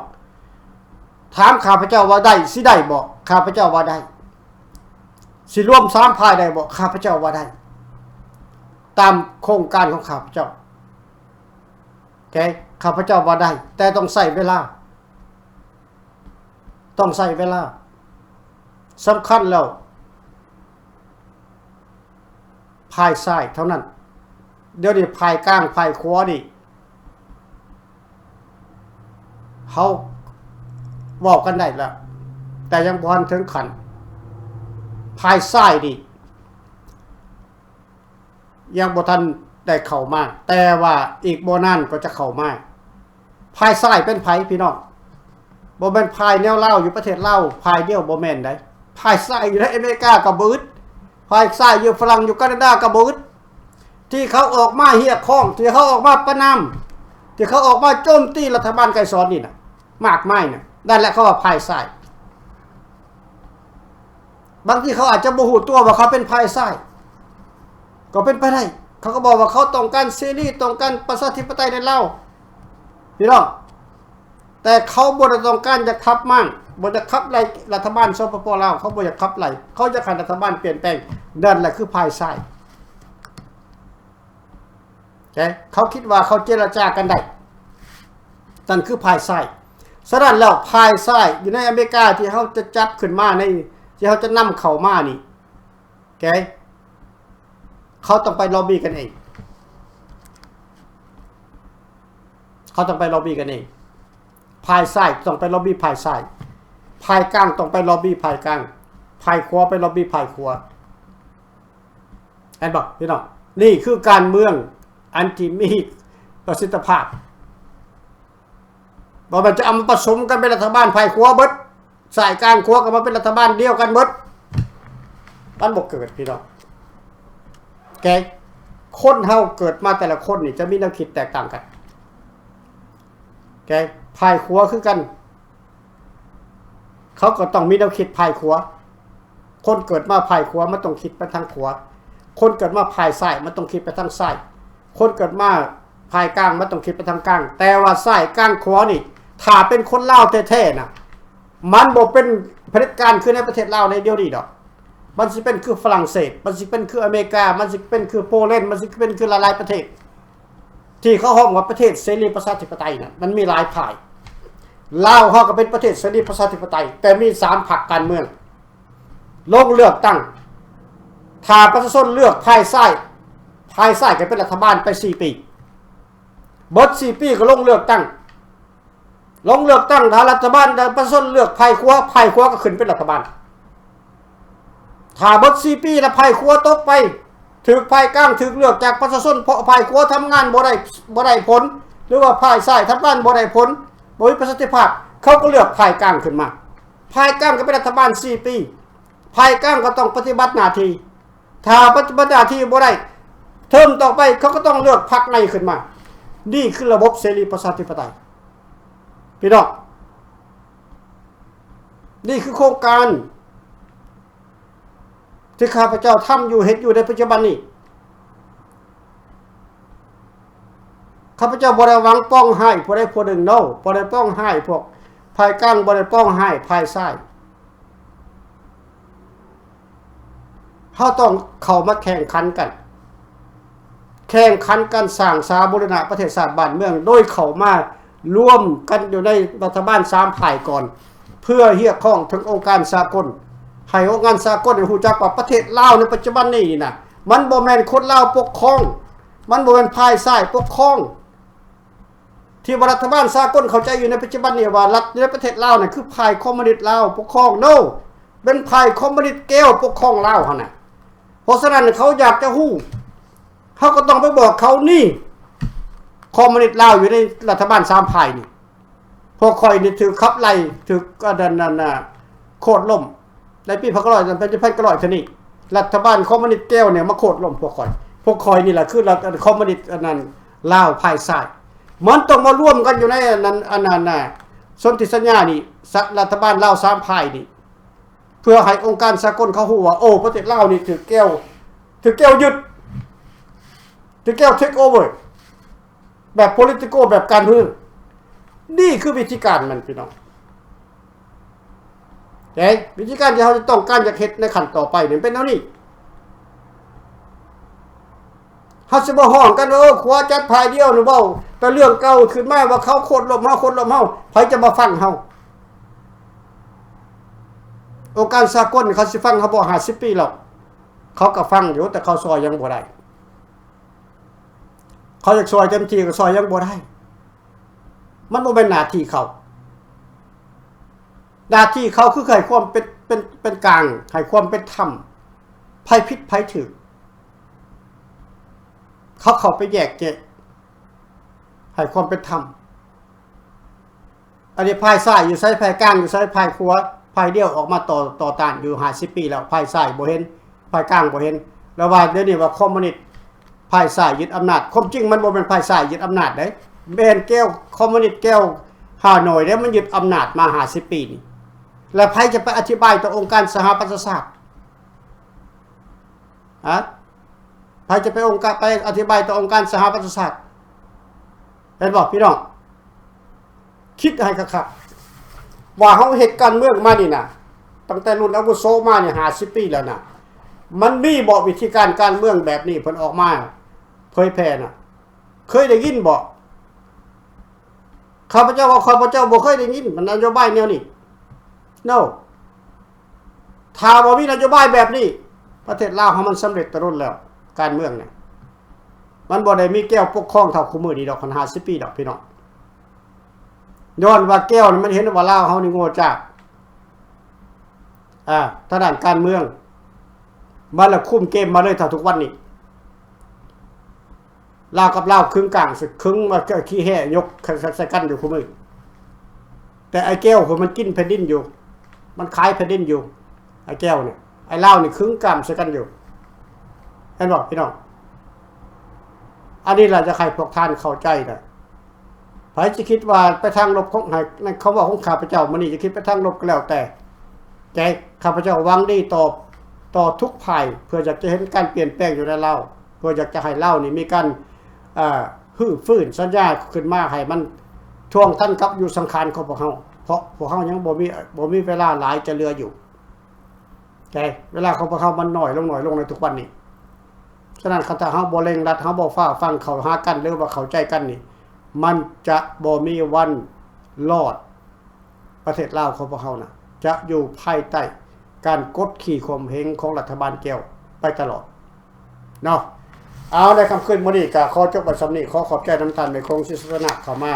ถามข้าพเจ้าว่าได้สิได้บ่ข้าพเจ้าว่าได้สิร่วม3ภัยได้บ่ข้าพเจ้าว่าได้ตามโครงการของข้าพเจ้าโอเคข้าพเจ้าว่าได้แต่ต้องใช้เวลาสำคัญแล้วภายซ้ายเท่านั้นเดี๋ยวนี้ภายกลางภายขวานี่เฮาเว้ากันได้แล้วแต่ยังบ่ทันถึงขั้นภายซ้ายนี่ยังบ่ทันได้เข้ามาแต่ว่าอีกบ่นานก็จะเข้ามาภายซ้ายเป็นไผพี่น้องบ่แม่นภายแนวลาวอยู่ประเทศลาวภายเดียวบ่แม่นได้ภายซ้ายอยู่ในอเมริกาก็บ่อึดภายซ้ายอยู่ฝรั่งอยู่แคนาดาก็บ่อึดที่เขาออกมาเฮียข้องที่เขาออกมาประณามที่เขาออกมาโจมตีรัฐบาลไกรสอนนี่น่ะมากมายน่ะนั่นแหละเขาว่าภายซ้ายบางทีเขาอาจจะบ่ฮู้ตัวว่าเขาเป็นภายซ้ายก็เป็นไปได้เขาก็บอกว่าเขาต้องการเสรีต้องการประชาธิปไตยในลาวพี่น้องแต่เขาบ่ได้ต้องการจะขับมั่งบ่จะขับไล่รัฐบาลสปป.ลาวเขาบ่อยากขับไล่เขาจะให้รัฐบาลเปลี่ยนแปลงนั่นแหละคือภายซ้ายโอเคเขาคิดว่าเขาเจรจากันได้นั่นคือภายซ้ายฉะนั้นแล้วภายซ้ายอยู่ในอเมริกาที่เขาจะจับขึ้นมาในที่เขาจะนำเข้ามานี่โอเคเขาต้องไปล็อบบี้กันเองภายซ้ายต้องไปล็อบบี้ภายซ้ายภายกลางต้องไปล็อบบี้ภายกลางภายขวาไปล็อบบี้ภายขวาเห็นบ่พี่น้องนี่คือการเมืองอันที่มีประสิทธิภาพบ่มันจะเอามาผสมกันเป็นรัฐบาลภายขวาเบิดสายกลางขวาก็มาเป็นรัฐบาลเดียวกันเบิดมันบ่เกิดพี่น้องแกคนเฮาเกิดมาแต่ละคนนี่จะมีแนวคิดแตกต่างกันแกภายขวาคือกันเขาก็ต้องมีแนวคิดภายขวาคนเกิดมาภายขวามันต้องคิดไปทางขวาคนเกิดมาภายซ้ายมันต้องคิดไปทางซ้ายคนเกิดมาภายกลางมันต้องคิดไปทางกลางแต่ว่าซ้ายกลางขวานี่ถ้าเป็นคนลาวแท้ๆน่ะมันบ่เป็นเผด็จการคือในประเทศลาวในเดียวนี้ดอกมันสิเป็นคือฝรั่งเศสมันสิเป็นคืออเมริกามันสิเป็นคือโปแลนด์มันสิเป็นคือหลายๆประเทศที่เขาฮ้องว่าประเทศเสรีประชาธิปไตยน่ะมันมีหลายฝ่ายลาวเขาก็เป็นประเทศเสรีประชาธิปไตยแต่มี3พรรคการเมืองลงเลือกตั้งถ้าประชาชนเลือกภายซ้ายก็เป็นรัฐบาลไป4 ปีเบิด4 ปีก็ลงเลือกตั้งถ้ารัฐบาลประชาชนเลือกภายขวาก็ขึ้นเป็นรัฐบาลถ้าเบิด4 ปีแล้วภายขวาตกไปถูกภายกลางถูกเลือกจากประชาชนเพราะภายขวาทำงานบ่ได้ผลหรือว่าภายซ้ายทำงานบ่ได้ผลบ่มีประสิทธิภาพเขาก็เลือกภายกลางขึ้นมาภายกลางก็เป็นรัฐบาล4 ปีภายกลางก็ต้องปฏิบัติหน้าที่ถ้าปฏิบัติหน้าที่บ่ได้เทอมต่อไปเขาก็ต้องเลือกพรรคในขึ้นมานี่คือระบบเสรีประชาธิปไตยพี่น้องนี่คือโครงการที่ข้าพเจ้าทำอยู่เฮ็ดอยู่ในปัจจุบันนี้ข้าพเจ้าบ่ได้หวังป้องให้ผู้ใดผู้หนึ่งบ่ได้ป้องให้พวกภายกลางบ่ได้ป้องให้ภายซ้ายเฮาต้องเข้ามาแข่งขันกัน แข่งขันกันสร้างสาบูรณะประเทศชาติบ้านเมืองโดยเข้ามาร่วมกันอยู่ในรัฐบาล3ฝ่ายก่อนเพื่อเรียกร้องถึงองค์การสากลให้องค์การสากลได้รู้จักว่าประเทศลาวในปัจจุบันนี้นะมันบ่แม่นคนลาวปกครองมันบ่แม่นภายซ้ายปกครองที่รัฐบาลสากลเข้าใจอยู่ในปัจจุบันนี้ว่ารัฐในประเทศลาวน่ะคือภายคอมมิวนิสต์ลาวปกครอง no เป็นภายคอมมิวนิสต์แก้วปกครองลาวหั่นน่ะเพราะฉะนั้นเขาอยากจะฮู้เขาก็ต้องไปบอกเขานี่คอมมิวนิสต์ลาวอยู่ในรัฐบาล3ฝ่ายนี่พวกข่อยนี่ถือขับไล่ถือกระดันนั่นน่ะโคตรล่มในปี1900เป็น1900เท่านี้รัฐบาลคอมมิวนิสต์แก้วเนี่ยมาโคตรล่มพวกข่อยนี่แหละคือรัฐคอมมิวนิสต์อันนั้นลาวภายซ้ายมันต้องมาร่วมกันอยู่ในอันนั้นน่ะสนธิสัญญานี่รัฐบาลลาว3ฝ่ายนี่เพื่อให้องค์การสากลเขาฮู้ว่าโอ้ประเทศลาวนี่ถือแก้วยึดถือแก้วเทคโอเวอร์แบบ political แบบการเมืองนี่คือวิธีการมันพี่น้องวิธีการที่เขาจะต้องการจะเฮ็ดในขั้นต่อไปนี่เป็นเท่านี้เฮาสิบ่ฮ้องกันขวาจัดภายเดียวนี่เว้าแต่เรื่องเก่าขึ้นมาว่าเขาโคตรลมเฮาไผจะมาฟังเฮาองค์การสากลเขาสิฟังเขาบ่50ปีแล้วเขาก็ฟังอยู่แต่เขาซอยยังบ่ได้เขาอยากซอยเต็มที่ก็ซอยยังบ่ได้มันบ่เป็นหน้าที่เขาหน้าที่เขาคือให้ความเป็นกลางให้ความเป็นธรรมภัยผิดภัยถูกเขาเข้าไปแยกแยะให้ความเป็นธรรมอันนี้ภายซ้ายอยู่ไสภายกลางอยู่ไสภายขวาภายเดียวออกมาต่อต้านอยู่50ปีแล้วภายซ้ายบ่เห็นภายกลางบ่เห็นแล้วว่าเดี๋ยวนี้ว่าคอมมิวนิสต์ภายซ้ายยึดอำนาจความจริงมันบ่เป็นภายซ้ายยึดอำนาจเด้แม่นแก้วคอมมิวนิสต์แก้วฮานอยเด้มันยึดอำนาจมา50ปีนี่แล้วไผจะไปอธิบายต่อองค์การสหประชาชาติไผจะไปอธิบายต่อองค์การสหประชาชาติเห็นบ่พี่น้องคิดให้คักๆว่าเฮาเฮ็ดการเมืองมานี่น่ะตั้งแต่รุ่นอาวุโสมานี่50ปีแล้วน่ะมันมีบ่วิธีการเมืองแบบนี้เพิ่นออกมาเผยแพร่น่ะเคยได้ยินบ่ข้าพเจ้าบ่เคยได้ยินมันนโยบายแนวนี้ no ถ้าบ่มีนโยบายแบบนี้ประเทศลาวเฮามันสำเร็จตะรุ่นแล้วการเมืองเนี่ยมันบ่ได้มีแก้วปกครองเท่าคุมื้อนี้ดอก50ปีดอกพี่น้องย้อนว่าแก้วนี่มันเห็นว่าลาวเฮานี่โง่จ้าทางด้านการเมืองมันละคุมเกมมาเลยเท่าทุกวันนี้ลาวกับลาวครึ่งกลางสึกครึ่งมาขี้แห่ยกใส่กันอยู่คุมื้อแต่ไอ้แก้วมันกินแผ่นดินอยู่มันขายแผ่นดินอยู่ไอ้แก้วเนี่ยไอ้ลาวนี่ครึ่งกลางใส่กันอยู่เห็นบ่พี่น้องอันนี้ล่ะจะใครพวกท่านเข้าใจน่ะไผสิคิดว่าไปทางลบของให้เขาว่าของข้าพเจ้ามื้อนี้จะคิดไปทางลบก็แล้วแต่ข้าพเจ้าหวังดีต่อทุกฝ่ายเพื่ออยากจะเห็นการเปลี่ยนแปลงอยู่ในลาวเพื่ออยากจะให้ลาวนี่มีการฮื้อฟื้นสัญญาขึ้นมาให้มันท่วงทันกับอยู่สังขารของพวกเฮาเพราะพวกเฮายังบ่มีเวลาหลายจะเหลืออยู่เวลาของพวกเฮามันน้อยลงในทุกวันนี้ฉะนั้นถ้าเฮาบ่เร่งรัดเฮาบ่ฟ้าฟังเข้าหากันหรือว่าเข้าใจกันนี่มันจะบ่มีวันรอดประเทศลาวของพวกเฮาน่ะจะอยู่ภายใต้การกดขี่ข่มเหงของรัฐบาลแก้วไปตลอดเนาะเอาในค่ำคืนมื้อนี้ก็ขอจบไว้ส่ำนี้ขอขอบใจน้ำตาลในคงศิษย์นะเข้ามา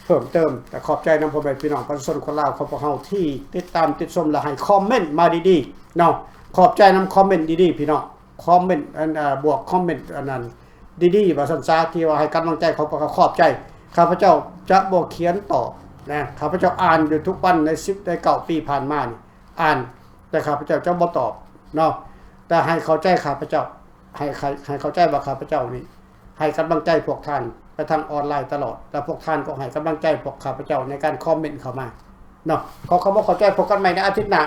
เพิ่มเติมแต่ขอบใจนำพ่อแม่พี่น้องประชาชนคนลาวของพวกเฮาที่ติดตามติดชมและให้คอมเมนต์มาดีๆเนาะขอบใจนำคอมเมนต์ดีๆพี่น้องคอมเมนต์บวกคอมเมนต์อันนั้นดีๆว่าซั่นซะที่ว่าให้กำลังใจของพวกเขาขอบใจข้าพเจ้าจะบ่เขียนต่อนะข้าพเจ้าอ่านอยู่ทุกวันใน10ใน9ปีผ่านมานี่อ่านแต่ข้าพเจ้าจะบ่ตอบเนาะแต่ให้เข้าใจข้าพเจ้าให้เข้าใจว่าข้าพเจ้านี่ให้กำลังใจพวกท่านไปทางออนไลน์ตลอดแล้วพวกท่านก็ให้กำลังใจพวกข้าพเจ้าในการคอมเมนต์เข้ามาเนาะขอเข้าใจพบกันใหม่ในอาทิตย์หน้า